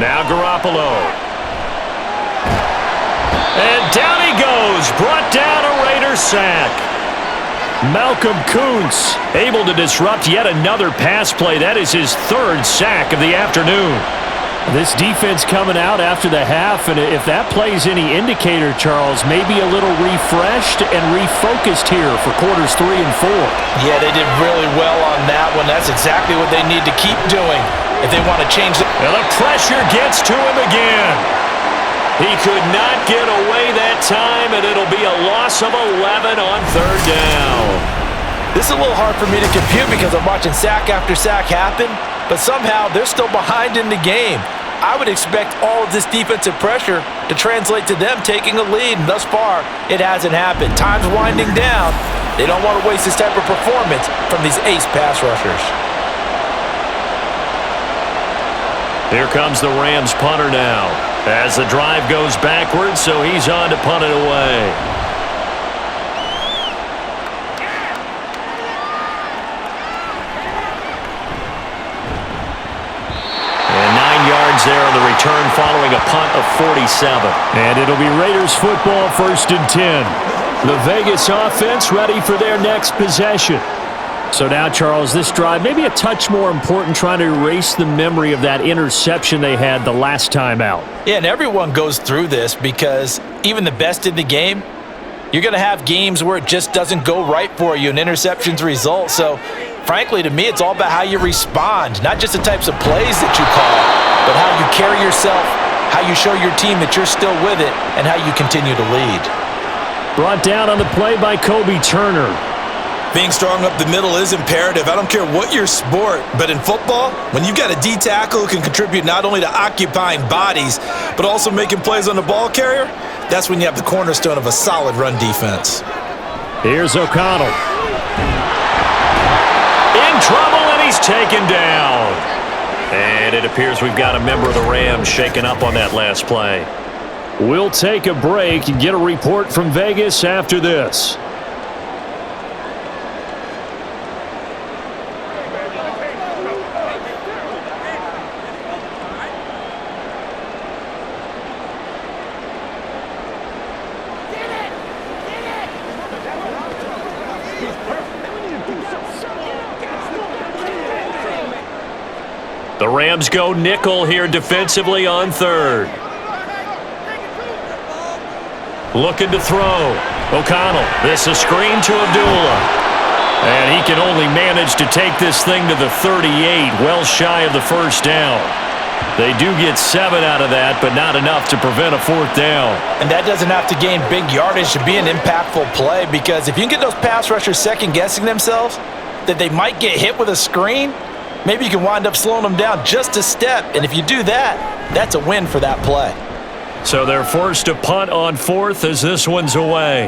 Now Garoppolo. And down he goes. Brought down a Raider sack. Malcolm Kuntz able to disrupt yet another pass play. That is his 3rd sack of the afternoon. This defense coming out after the half, and if that plays any indicator, Charles, maybe a little refreshed and refocused here for quarters 3 and 4. Yeah, they did really well on that one. That's exactly what they need to keep doing if they want to change it. And the pressure gets to him again. He could not get away that time, and it'll be a loss of 11 on 3rd down. This is a little hard for me to compute because I'm watching sack after sack happen, but somehow they're still behind in the game. I would expect all of this defensive pressure to translate to them taking a lead, and thus far, it hasn't happened. Time's winding down. They don't want to waste this type of performance from these ace pass rushers. Here comes the Rams punter now as the drive goes backwards, so he's on to punt it away. And 9 yards there on the return following a punt of 47. And it'll be Raiders football 1st and 10. The Vegas offense ready for their next possession. So now, Charles, this drive maybe a touch more important, trying to erase the memory of that interception they had the last time out. Yeah, and everyone goes through this because even the best in the game, you're going to have games where it just doesn't go right for you and interceptions result. So, frankly, to me, it's all about how you respond, not just the types of plays that you call, but how you carry yourself, how you show your team that you're still with it, and how you continue to lead. Brought down on the play by Kobe Turner. Being strong up the middle is imperative. I don't care what your sport, but in football, when you've got a D tackle who can contribute not only to occupying bodies, but also making plays on the ball carrier, that's when you have the cornerstone of a solid run defense. Here's O'Connell. In trouble, and he's taken down. And it appears we've got a member of the Rams shaken up on that last play. We'll take a break and get a report from Vegas after this. The Rams go nickel here defensively on 3rd. Looking to throw. O'Connell. This a screen to Abdullah. And he can only manage to take this thing to the 38, well shy of the 1st down. They do get 7 out of that, but not enough to prevent a 4th down. And that doesn't have to gain big yardage to be an impactful play, because if you can get those pass rushers second-guessing themselves that they might get hit with a screen, maybe you can wind up slowing them down just a step. And if you do that, that's a win for that play. So they're forced to punt on 4th as this one's away.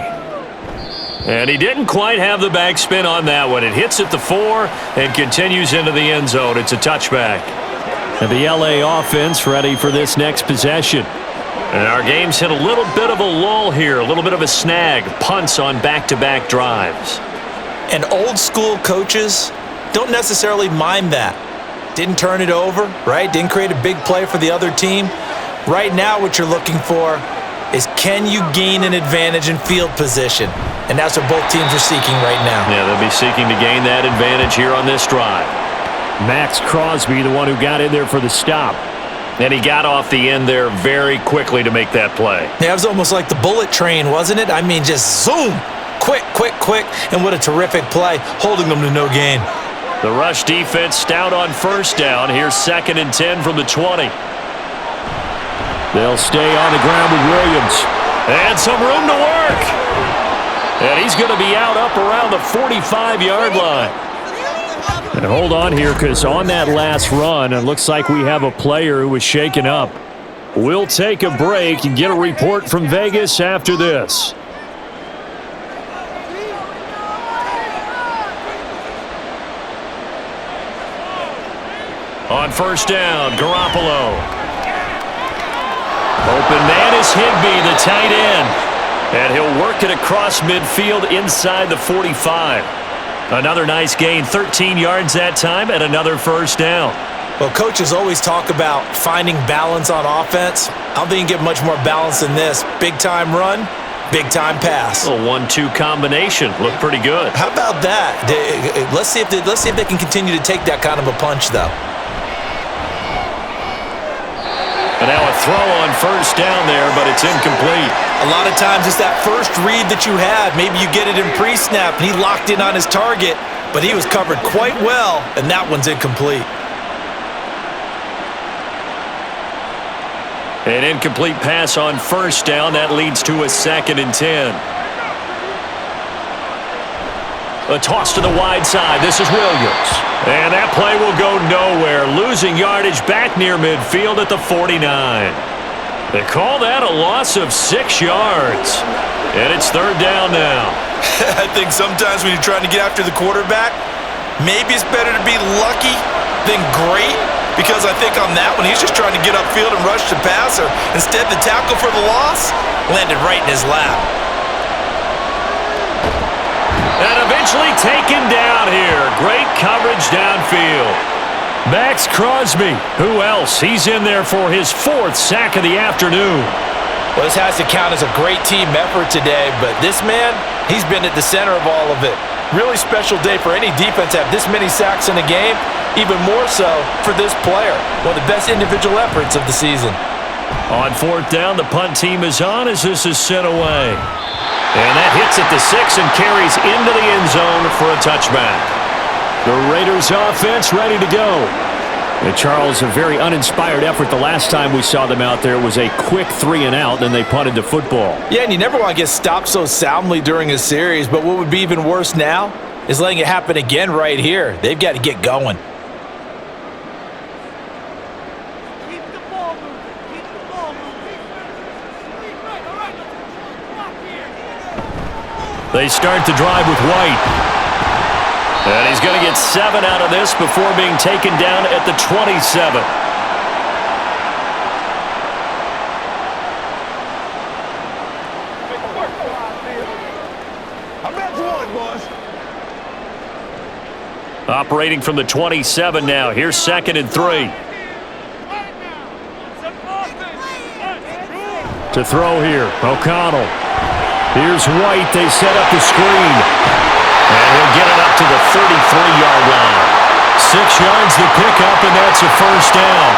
And he didn't quite have the backspin on that one. It hits at the 4 and continues into the end zone. It's a touchback. And the LA offense ready for this next possession. And our game's hit a little bit of a lull here, a little bit of a snag. Punts on back-to-back drives. And old school coaches don't necessarily mind that. Didn't turn it over, right? Didn't create a big play for the other team. Right now what you're looking for is can you gain an advantage in field position? And that's what both teams are seeking right now. Yeah, they'll be seeking to gain that advantage here on this drive. Max Crosby, the one who got in there for the stop. And he got off the end there very quickly to make that play. Yeah, it was almost like the bullet train, wasn't it? I mean, just zoom. Quick, quick, quick. And what a terrific play, holding them to no gain. The rush defense stout on first down. Here's 2nd and 10 from the 20. They'll stay on the ground with Williams. And some room to work. And he's going to be out up around the 45-yard line. And hold on here, because on that last run, it looks like we have a player who was shaken up. We'll take a break and get a report from Vegas after this. On first down, Garoppolo. Open man is Higbee, the tight end. And he'll work it across midfield inside the 45. Another nice gain, 13 yards that time, and another first down. Well, coaches always talk about finding balance on offense. I don't think you can get much more balance than this. Big-time run, big-time pass. A 1-2 combination. Looked pretty good. How about that? Let's see if they can continue to take that kind of a punch, though. And now a throw on first down there, but it's incomplete. A lot of times it's that first read that you had. Maybe you get it in pre-snap, and he locked in on his target, but he was covered quite well, and that one's incomplete. An incomplete pass on first down. That leads to a 2nd and 10. A toss to the wide side. This is Williams. And that play will go nowhere. Losing yardage back near midfield at the 49. They call that a loss of 6 yards. And it's 3rd down now. I think sometimes when you're trying to get after the quarterback, maybe it's better to be lucky than great. Because I think on that one, he's just trying to get upfield and rush the passer. Instead, the tackle for the loss landed right in his lap. And eventually taken down here. Great coverage downfield. Max Crosby. Who else? He's in there for his 4th sack of the afternoon. Well, this has to count as a great team effort today, but this man, he's been at the center of all of it. Really special day for any defense to have this many sacks in a game, even more so for this player. One of the best individual efforts of the season. On 4th down, the punt team is on as this is sent away. And that hits at the 6 and carries into the end zone for a touchback. The Raiders offense ready to go. And Charles, a very uninspired effort. The last time we saw them out there was a quick 3 and out, then they punted the football. Yeah, and you never want to get stopped so soundly during a series, but what would be even worse now is letting it happen again right here. They've got to get going. They start the drive with White. And he's going to get 7 out of this before being taken down at the 27. Operating from the 27 now. Here's 2nd and 3. To throw here, O'Connell. Here's White. They set up the screen. And he'll get it up to the 33-yard line. 6 yards to pick up, and that's a first down.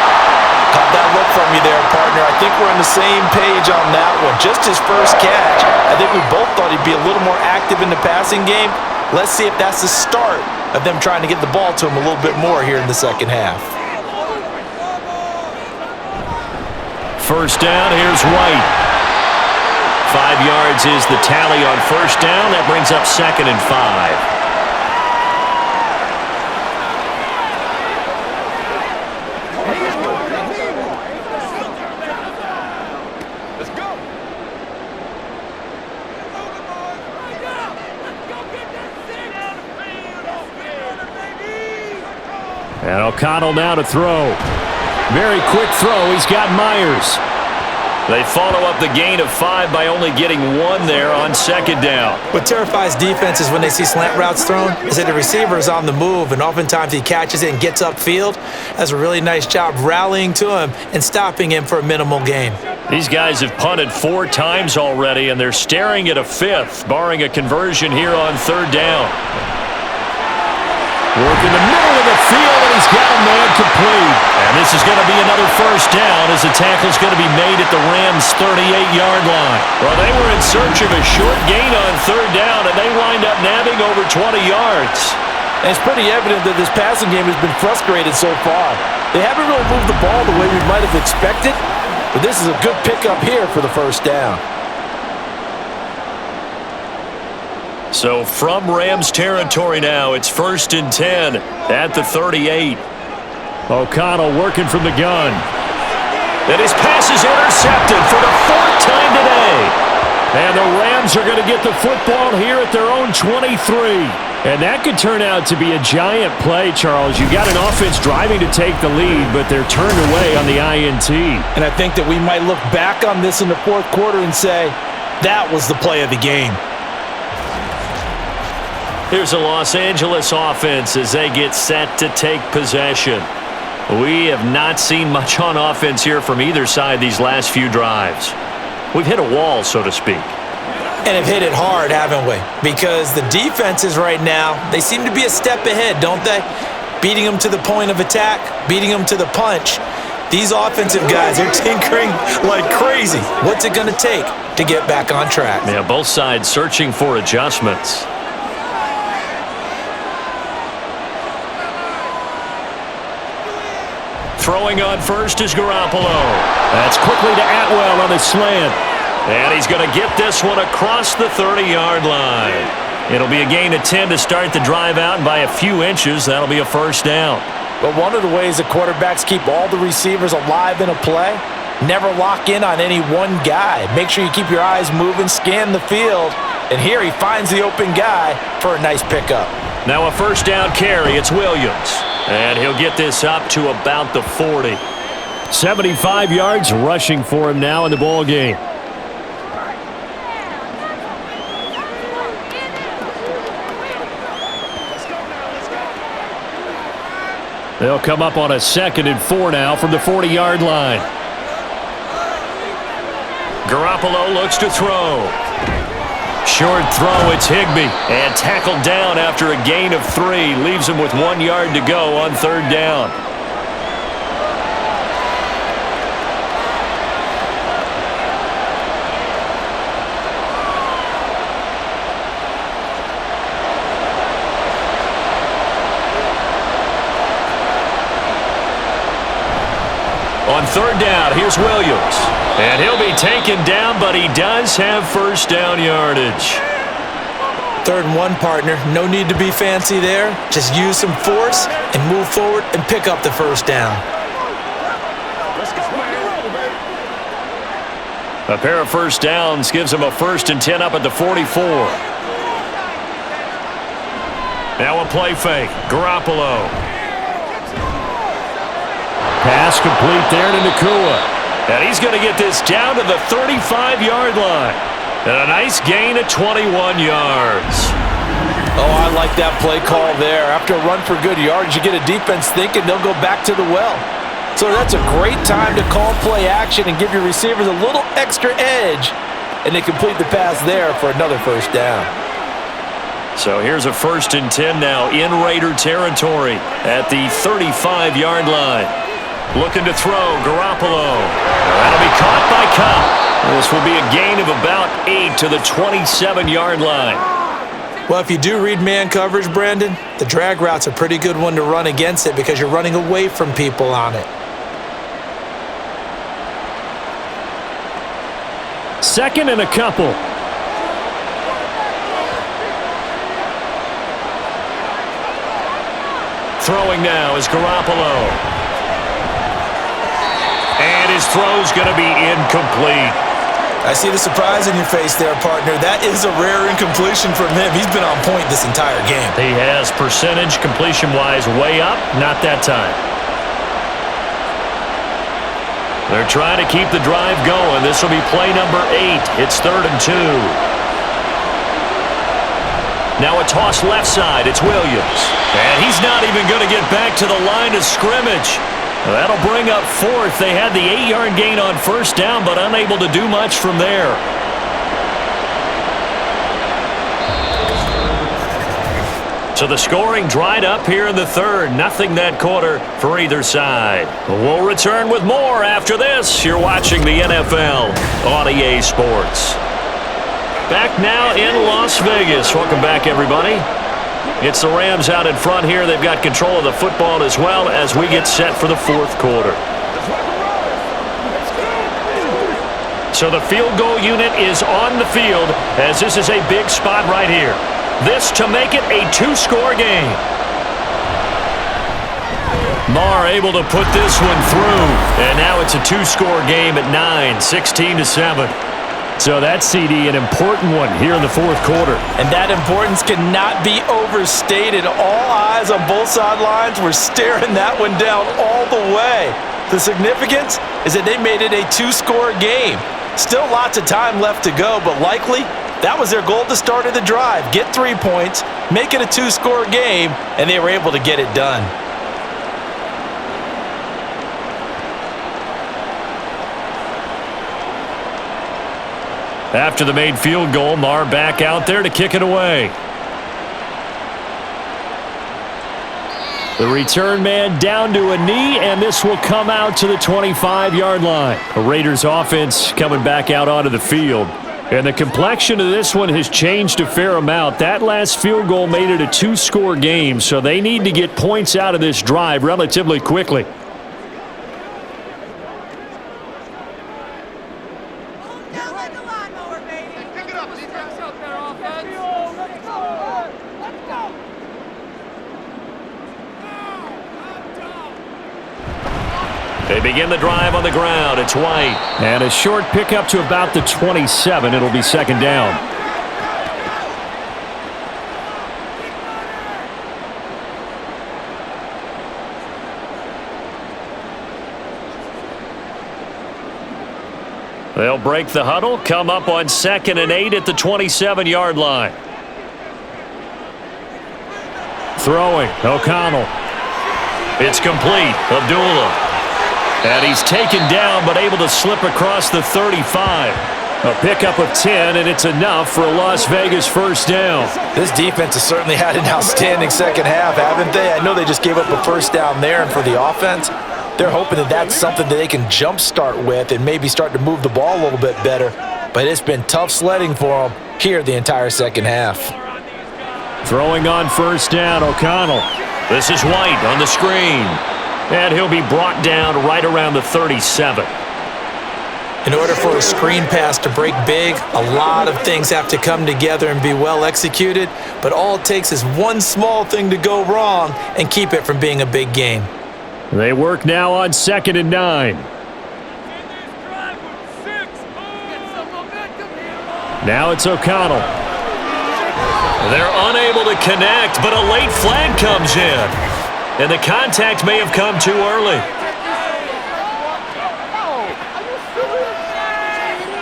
Caught that look from you there, partner. I think we're on the same page on that one. Just his first catch. I think we both thought he'd be a little more active in the passing game. Let's see if that's the start of them trying to get the ball to him a little bit more here in the second half. First down, here's White. 5 yards is the tally on first down. That brings up 2nd and 5. Let's go. And O'Connell now to throw. Very quick throw. He's got Myers. They follow up the gain of 5 by only getting 1 there on second down. What terrifies defenses when they see slant routes thrown is that the receiver is on the move, and oftentimes he catches it and gets upfield. Does a really nice job rallying to him and stopping him for a minimal gain. These guys have punted 4 times already, and they're staring at a 5th, barring a conversion here on third down. Work in the middle of the field, and he's got a man complete. And this is going to be another first down as the tackle's going to be made at the Rams' 38-yard line. Well, they were in search of a short gain on third down, and they wind up nabbing over 20 yards. And it's pretty evident that this passing game has been frustrated so far. They haven't really moved the ball the way we might have expected, but this is a good pickup here for the first down. So from Rams territory now, it's 1st and 10 at the 38. O'Connell working from the gun. And his pass is intercepted for the 4th time today. And the Rams are going to get the football here at their own 23. And that could turn out to be a giant play, Charles. You got an offense driving to take the lead, but they're turned away on the INT. And I think that we might look back on this in the 4th quarter and say, that was the play of the game. Here's a Los Angeles offense as they get set to take possession. We have not seen much on offense here from either side these last few drives. We've hit a wall, so to speak. And have hit it hard, haven't we? Because the defenses right now, they seem to be a step ahead, don't they? Beating them to the point of attack, beating them to the punch. These offensive guys are tinkering like crazy. What's it going to take to get back on track? Yeah, both sides searching for adjustments. Throwing on first is Garoppolo. That's quickly to Atwell on his slant. And he's going to get this one across the 30-yard line. It'll be a gain of 10 to start the drive out, and by a few inches, that'll be a first down. But one of the ways that quarterbacks keep all the receivers alive in a play, never lock in on any one guy. Make sure you keep your eyes moving, scan the field, and here he finds the open guy for a nice pickup. Now a first down carry. It's Williams. And he'll get this up to about the 40. 75 yards rushing for him now in the ball game. They'll come up on a 2nd and 4 now from the 40-yard line. Garoppolo looks to throw. Short throw, it's Higbee. And tackled down after a gain of 3. Leaves him with 1 yard to go on third down. On third down, here's Williams. And he'll be taken down, but he does have first down yardage. 3rd and 1, partner. No need to be fancy there. Just use some force and move forward and pick up the first down. A pair of first downs gives him a 1st and 10 up at the 44. Now a play fake. Garoppolo. Pass complete there to Nakua. And he's going to get this down to the 35-yard line. And a nice gain of 21 yards. Oh, I like that play call there. After a run for good yards, you get a defense thinking they'll go back to the well. So that's a great time to call play action and give your receivers a little extra edge. And they complete the pass there for another first down. So here's a 1st and 10 now in Raider territory at the 35-yard line. Looking to throw, Garoppolo. That'll be caught by Cobb. This will be a gain of about 8 to the 27-yard line. Well, if you do read man coverage, Brandon, the drag route's a pretty good one to run against it because you're running away from people on it. 2nd and a couple. Throwing now is Garoppolo. And his throw's going to be incomplete. I see the surprise in your face there, partner. That is a rare incompletion from him. He's been on point this entire game. He has percentage completion-wise way up. Not that time. They're trying to keep the drive going. This will be play number 8. It's 3rd and 2. Now a toss left side. It's Williams. And he's not even going to get back to the line of scrimmage. That'll bring up 4th. They had the 8-yard gain on 1st down, but unable to do much from there. So the scoring dried up here in the 3rd. Nothing that quarter for either side. We'll return with more after this. You're watching the NFL on EA Sports. Back now in Las Vegas. Welcome back, everybody. It's the Rams out in front here. They've got control of the football as well as we get set for the 4th quarter. So the field goal unit is on the field as this is a big spot right here. This to make it a 2-score game. Marr able to put this one through. And now it's a 2-score game at 9, 16-7. So that CD, an important one here in the 4th quarter. And that importance cannot be overstated. All eyes on both sidelines were staring that one down all the way. The significance is that they made it a 2-score game. Still lots of time left to go, but likely that was their goal at the start of the drive. Get 3 points, make it a 2-score game, and they were able to get it done. After the made field goal, Marr back out there to kick it away. The return man down to a knee, and this will come out to the 25-yard line. The Raiders offense coming back out onto the field. And the complexion of this one has changed a fair amount. That last field goal made it a 2-score game, so they need to get points out of this drive relatively quickly. They begin the drive on the ground. It's White. And a short pickup to about the 27. It'll be 2nd down. They'll break the huddle, come up on 2nd and 8 at the 27-yard line. Throwing, O'Connell. It's complete. Abdullah. And he's taken down, but able to slip across the 35. A pickup of 10, and it's enough for a Las Vegas 1st down. This defense has certainly had an outstanding second half, haven't they? I know they just gave up a 1st down there, and for the offense, they're hoping that that's something that they can jumpstart with and maybe start to move the ball a little bit better. But it's been tough sledding for them here the entire second half. Throwing on 1st down, O'Connell. This is White on the screen. And he'll be brought down right around the 37. In order for a screen pass to break big, a lot of things have to come together and be well executed, but all it takes is one small thing to go wrong and keep it from being a big game. They work now on 2nd and 9. Now it's O'Connell. They're unable to connect, but a late flag comes in. And the contact may have come too early.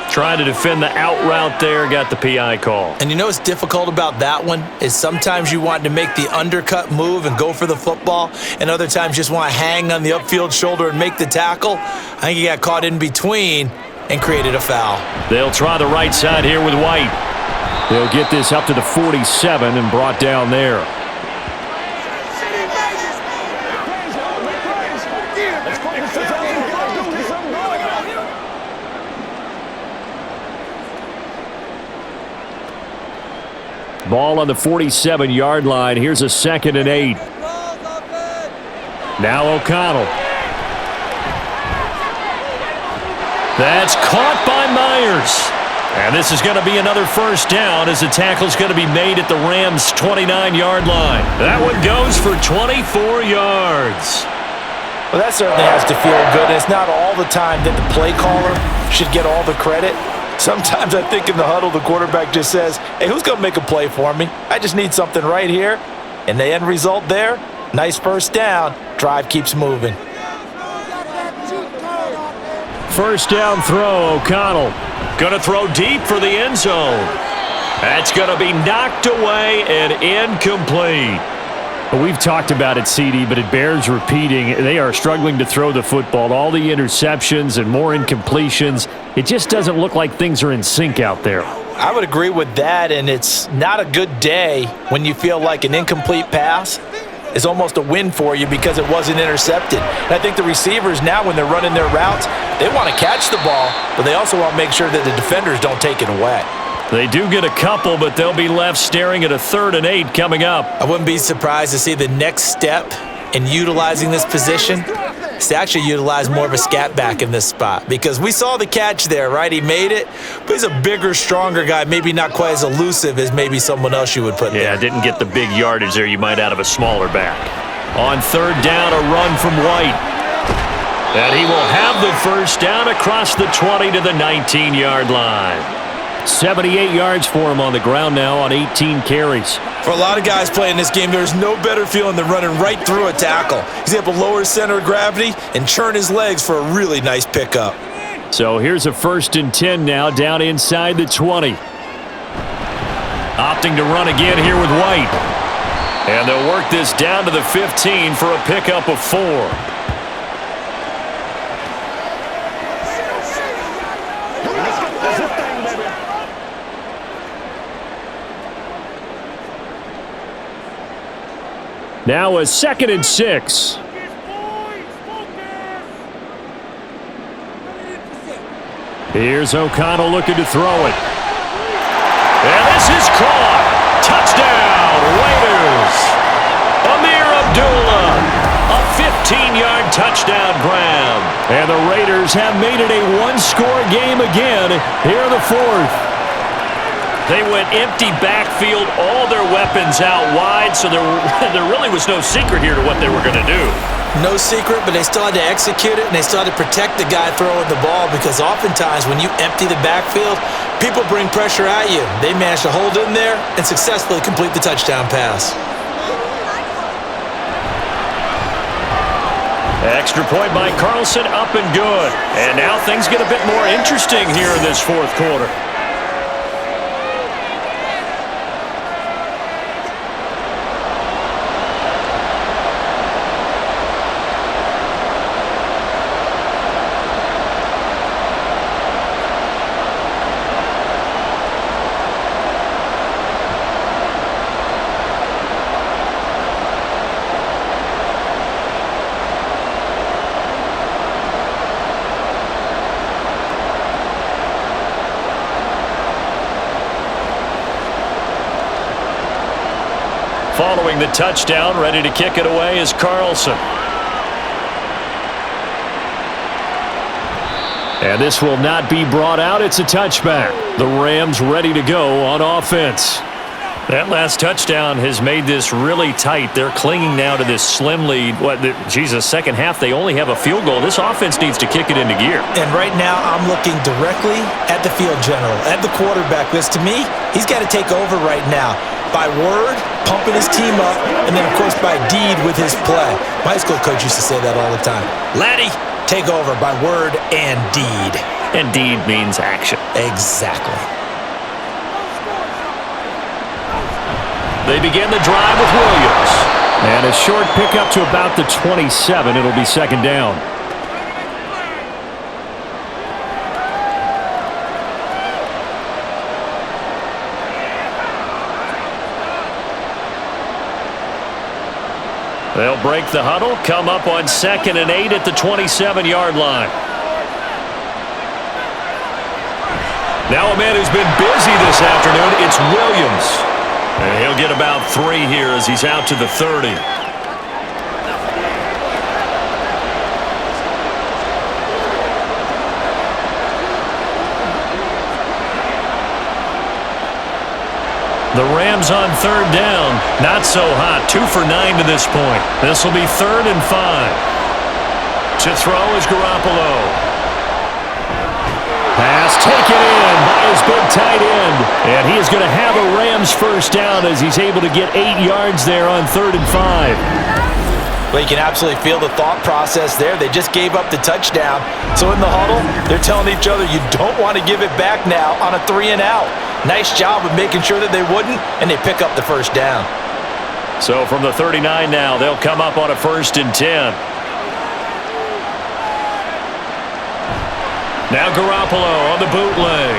Trying to defend the out route there, got the PI call. And you know what's difficult about that one is sometimes you want to make the undercut move and go for the football, and other times you just want to hang on the upfield shoulder and make the tackle. I think he got caught in between and created a foul. They'll try the right side here with White. They'll get this up to the 47 and brought down there. Ball on the 47-yard line. Here's a 2nd and 8. Now O'Connell. That's caught by Myers. And this is going to be another 1st down as the tackle's going to be made at the Rams' 29-yard line. That one goes for 24 yards. Well, that certainly has to feel good. It's not all the time that the play caller should get all the credit. Sometimes I think in the huddle, the quarterback just says, hey, who's going to make a play for me? I just need something right here. And the end result there, nice 1st down. Drive keeps moving. First down throw, O'Connell. Going to throw deep for the end zone. That's going to be knocked away and incomplete. We've talked about it, CD, but it bears repeating. They are struggling to throw the football. All the interceptions and more incompletions. It just doesn't look like things are in sync out there. I would agree with that, and it's not a good day when you feel like an incomplete pass is almost a win for you because it wasn't intercepted. And I think the receivers now, when they're running their routes, they want to catch the ball, but they also want to make sure that the defenders don't take it away. They do get a couple, but they'll be left staring at a 3rd and 8 coming up. I wouldn't be surprised to see the next step in utilizing this position is to actually utilize more of a scat back in this spot, because we saw the catch there, right? He made it, but he's a bigger, stronger guy, maybe not quite as elusive as maybe someone else you would put there. Yeah, didn't get the big yardage there you might out of a smaller back. On 3rd down, a run from White. And he will have the first down across the 20 to the 19-yard line. 78 yards for him on the ground now on 18 carries. For a lot of guys playing this game, there's no better feeling than running right through a tackle. He's able to lower his center of gravity and churn his legs for a really nice pickup. So here's a 1st and 10 now down inside the 20. Opting to run again here with White. And they'll work this down to the 15 for a pickup of 4. Now a 2nd and 6. Here's O'Connell looking to throw it. And this is caught. Touchdown, Raiders. Amir Abdullah. A 15-yard touchdown grab. And the Raiders have made it a one-score game again here in the 4th. They went empty backfield, all their weapons out wide, so there really was no secret here to what they were going to do. No secret, but they still had to execute it, and they still had to protect the guy throwing the ball, because oftentimes when you empty the backfield, people bring pressure at you. They managed to hold in there and successfully complete the touchdown pass. Extra point by Carlson, up and good. And now things get a bit more interesting here in this 4th quarter. Following the touchdown, ready to kick it away is Carlson. And this will not be brought out. It's a touchback. The Rams ready to go on offense. That last touchdown has made this really tight. They're clinging now to this slim lead. Second half, they only have a field goal. This offense needs to kick it into gear. And right now, I'm looking directly at the field general, at the quarterback. Because to me, he's got to take over right now. By word, pumping his team up, and then, of course, by deed with his play. My high school coach used to say that all the time. Laddie, take over by word and deed. And deed means action. Exactly. They begin the drive with Williams. And a short pickup to about the 27. It'll be 2nd down. They'll break the huddle, come up on 2nd and 8 at the 27-yard line. Now a man who's been busy this afternoon, it's Williams. And he'll get about 3 here as he's out to the 30. The Rams on 3rd down. Not so hot. 2 for 9 to this point. This will be 3rd and 5. To throw is Garoppolo. Pass taken in by his big tight end. And he is going to have a Rams first down as he's able to get 8 yards there on 3rd and 5. Well, you can absolutely feel the thought process there. They just gave up the touchdown. So in the huddle, they're telling each other, you don't want to give it back now on a 3-and-out. Nice job of making sure that they wouldn't, and they pick up the first down. So from the 39 now, they'll come up on a 1st and 10. Now Garoppolo on the bootleg.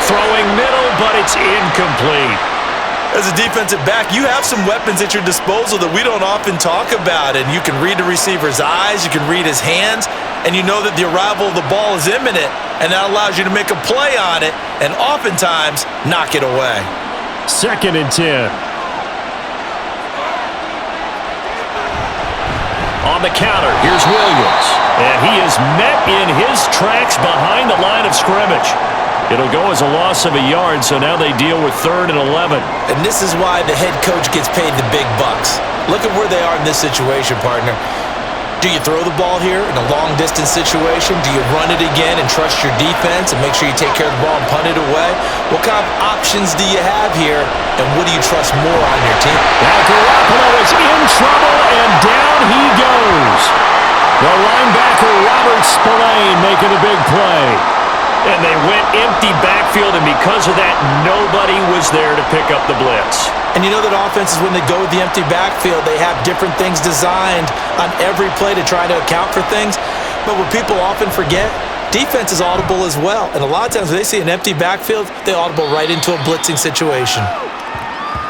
Throwing middle, but it's incomplete. As a defensive back, you have some weapons at your disposal that we don't often talk about, and you can read the receiver's eyes, you can read his hands, and you know that the arrival of the ball is imminent, and that allows you to make a play on it and oftentimes knock it away. 2nd and 10. On the counter, here's Williams, and he is met in his tracks behind the line of scrimmage. It'll go as a loss of a yard, so now they deal with 3rd and 11. And this is why the head coach gets paid the big bucks. Look at where they are in this situation, partner. Do you throw the ball here in a long-distance situation? Do you run it again and trust your defense and make sure you take care of the ball and punt it away? What kind of options do you have here, and what do you trust more on your team? Now Garoppolo is in trouble, and down he goes. The linebacker, Robert Spillane, making a big play. And they went empty backfield, and because of that, nobody was there to pick up the blitz. And you know that offenses, when they go with the empty backfield, they have different things designed on every play to try to account for things. But what people often forget, defense is audible as well. And a lot of times when they see an empty backfield, they audible right into a blitzing situation.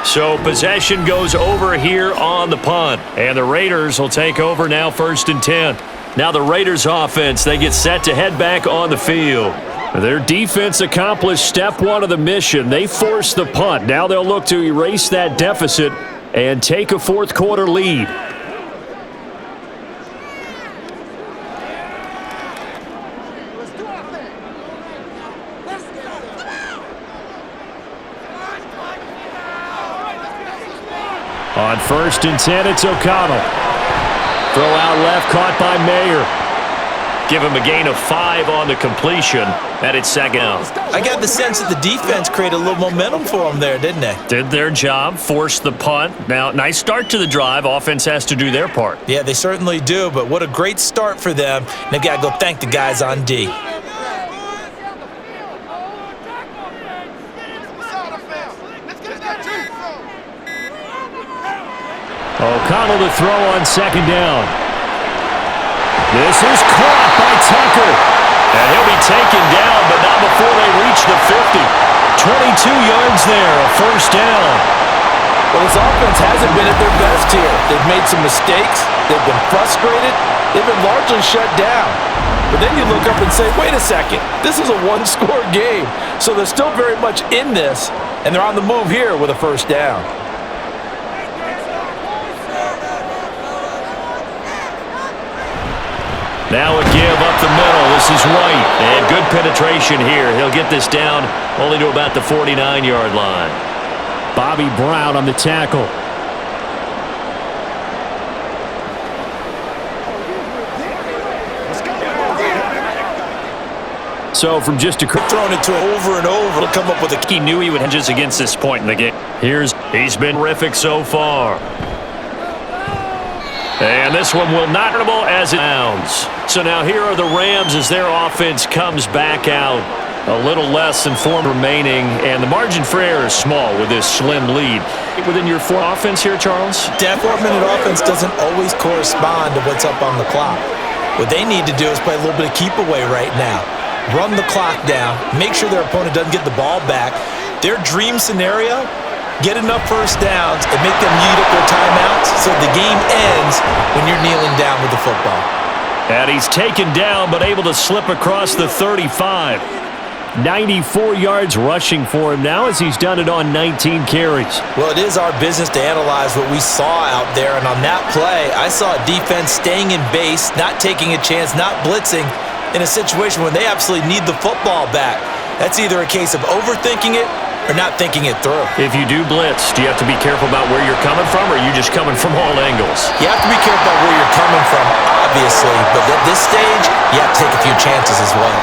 So possession goes over here on the punt. And the Raiders will take over now 1st and 10. Now the Raiders offense, they get set to head back on the field. Their defense accomplished step 1 of the mission. They forced the punt. Now they'll look to erase that deficit and take a 4th quarter lead. On 1st and 10, it's O'Connell. Throw out left, caught by Mayer. Give him a gain of 5 on the completion, and it's 2nd down. I got the sense that the defense created a little momentum for them there, didn't they? Did their job, forced the punt. Now, nice start to the drive. Offense has to do their part. Yeah, they certainly do, but what a great start for them. And they've got to go thank the guys on D. O'Connell to throw on 2nd down. This is caught by Tucker. And he'll be taken down, but not before they reach the 50. 22 yards there, a 1st down. Well, this offense hasn't been at their best here. They've made some mistakes. They've been frustrated. They've been largely shut down. But then you look up and say, wait a second, this is a 1-score game. So they're still very much in this, and they're on the move here with a 1st down. Now a give up the middle. This is White. And good penetration here. He'll get this down only to about the 49-yard line. Bobby Brown on the tackle. So from just a throwing it to him over and over, he'll come up with a he knew he would hedges against this point in the game. He's been terrific so far. And this one will not be as it sounds. So now here are the Rams as their offense comes back out. A little less than 4 remaining, and the margin for error is small with this slim lead. Within your 4 offense here, Charles? That 4-minute offense doesn't always correspond to what's up on the clock. What they need to do is play a little bit of keep away right now. Run the clock down, make sure their opponent doesn't get the ball back. Their dream scenario, get enough 1st downs and make them eat up their timeouts so the game ends when you're kneeling down with the football. And he's taken down but able to slip across the 35. 94 yards rushing for him now as he's done it on 19 carries. Well, it is our business to analyze what we saw out there, and on that play, I saw a defense staying in base, not taking a chance, not blitzing in a situation when they absolutely need the football back. That's either a case of overthinking it or not thinking it through. If you do blitz, do you have to be careful about where you're coming from, or are you just coming from all angles? You have to be careful about where you're coming from, obviously, but at this stage, you have to take a few chances as well.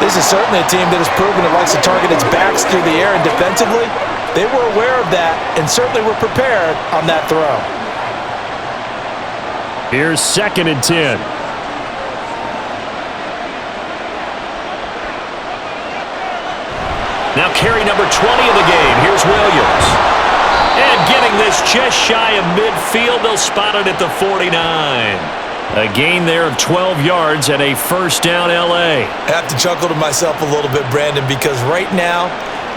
This is certainly a team that has proven it likes to target its backs through the air, and defensively, they were aware of that and certainly were prepared on that throw. Here's 2nd and 10. Now carry number 20 of the game. Here's Williams. And getting this just shy of midfield, they'll spot it at the 49. A gain there of 12 yards and a first down L.A. I have to chuckle to myself a little bit, Brandon, because right now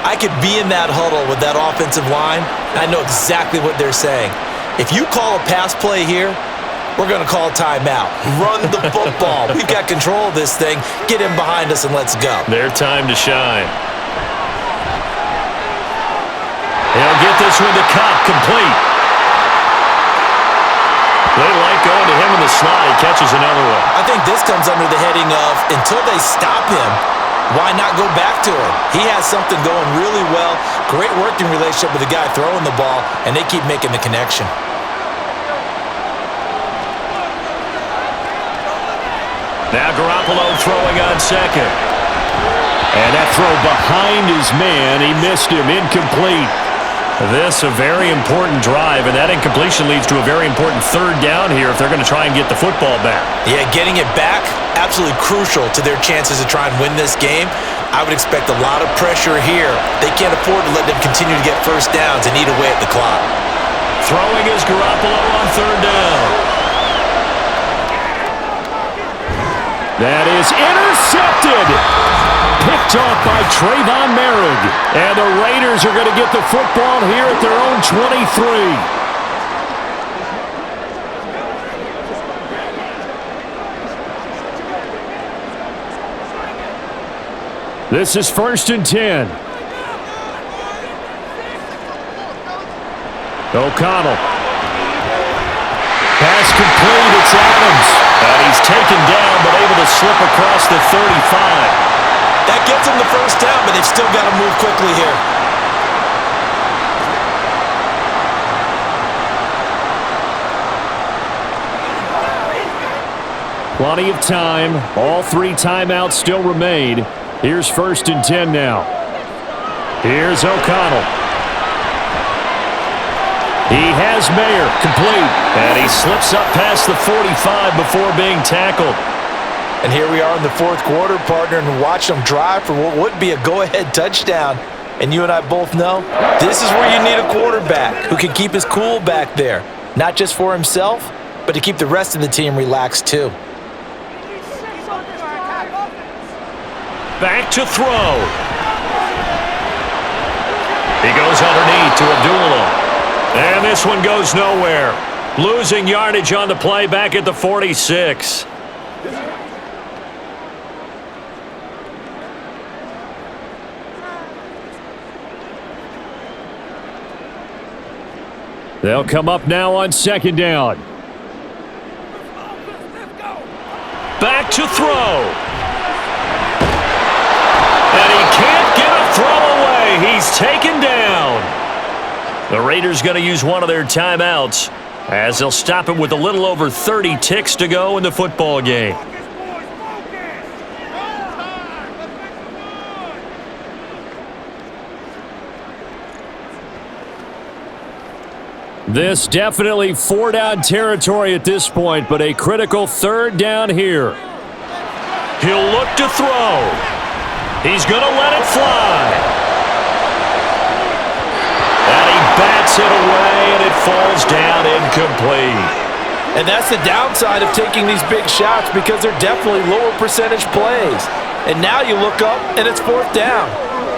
I could be in that huddle with that offensive line, and I know exactly what they're saying. If you call a pass play here, we're going to call a timeout. Run the football. We've got control of this thing. Get in behind us and let's go. Their time to shine. They'll get this one to Cobb, complete. They like going to him in the slot. He catches another one. I think this comes under the heading of, until they stop him, why not go back to him? He has something going really well. Great working relationship with the guy throwing the ball, and they keep making the connection. Now Garoppolo throwing on 2nd. And that throw behind his man. He missed him. Incomplete. This a very important drive, and that incompletion leads to a very important 3rd down here if they're going to try and get the football back. Yeah, getting it back, absolutely crucial to their chances to try and win this game. I would expect a lot of pressure here. They can't afford to let them continue to get first downs and eat away at the clock. Throwing is Garoppolo on 3rd down. That is intercepted. Picked off by Trayvon Merrick. And the Raiders are going to get the football here at their own 23. This is 1st and 10. O'Connell. Pass complete. It's Adams. And he's taken down but able to slip across the 35. That gets them the first down, but they've still got to move quickly here. Plenty of time. All 3 timeouts still remain. Here's 1st and 10 now. Here's O'Connell. He has Mayer complete. And he slips up past the 45 before being tackled. And here we are in the 4th quarter, partner, and watch them drive for what would be a go-ahead touchdown. And you and I both know this is where you need a quarterback who can keep his cool back there. Not just for himself, but to keep the rest of the team relaxed too. Back to throw. He goes underneath to Abdullah. And this one goes nowhere. Losing yardage on the play back at the 46. They'll come up now on 2nd down. Back to throw. And he can't get a throw away. He's taken down. The Raiders going to use one of their timeouts as they'll stop it with a little over 30 ticks to go in the football game. This definitely 4-down territory at this point, but a critical 3rd down here. He'll look to throw. He's going to let it fly. And he bats it away, and it falls down incomplete. And that's the downside of taking these big shots because they're definitely lower percentage plays. And now you look up, and it's 4th down.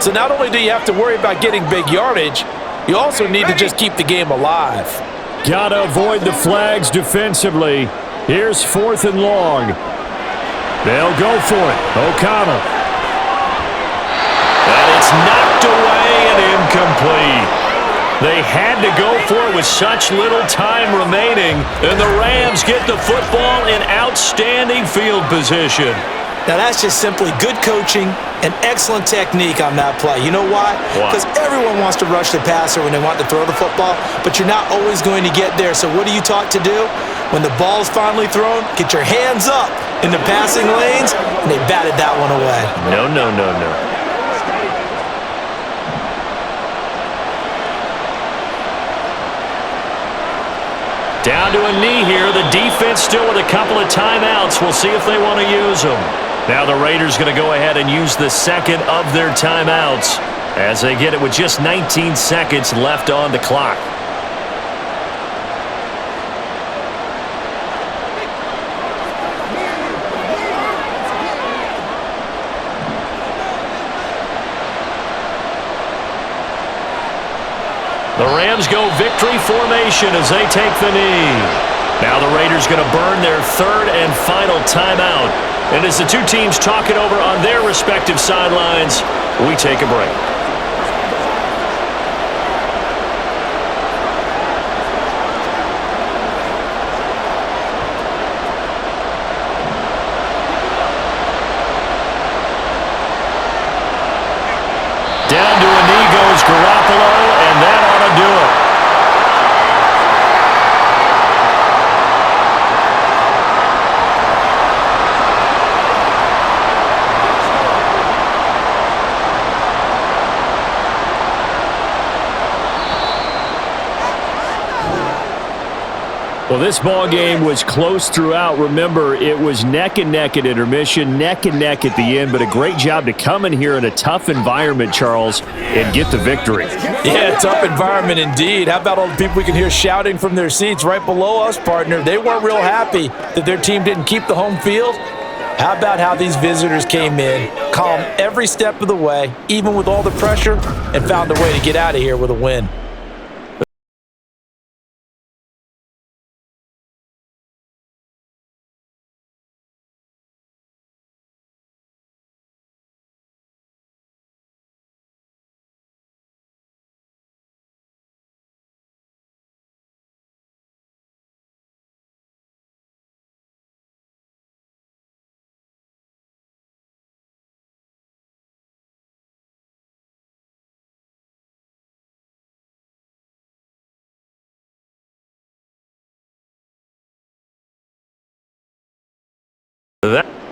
So not only do you have to worry about getting big yardage, you also need to just keep the game alive. Gotta avoid the flags defensively. Here's 4th and long. They'll go for it. O'Connell. And it's knocked away and incomplete. They had to go for it with such little time remaining, and the Rams get the football in outstanding field position. Now that's just simply good coaching and excellent technique on that play. You know why? Because everyone wants to rush the passer when they want to throw the football, but you're not always going to get there. So what are you taught to do? When the ball is finally thrown, get your hands up in the passing lanes, and they batted that one away. No. Down to a knee here. The defense still with a couple of timeouts. We'll see if they want to use them. Now the Raiders going to go ahead and use the second of their timeouts as they get it with just 19 seconds left on the clock. The Rams go victory formation as they take the knee. Now the Raiders going to burn their third and final timeout. And as the two teams talk it over on their respective sidelines, we take a break. Down to a knee goes Garoppolo, and that ought to do it. Well, this ball game was close throughout. Remember, it was neck and neck at intermission, neck and neck at the end, but a great job to come in here in a tough environment, Charles, and get the victory. Yeah, tough environment indeed. How about all the people we can hear shouting from their seats right below us, partner? They weren't real happy that their team didn't keep the home field. How about how these visitors came in, calm every step of the way, even with all the pressure, and found a way to get out of here with a win. That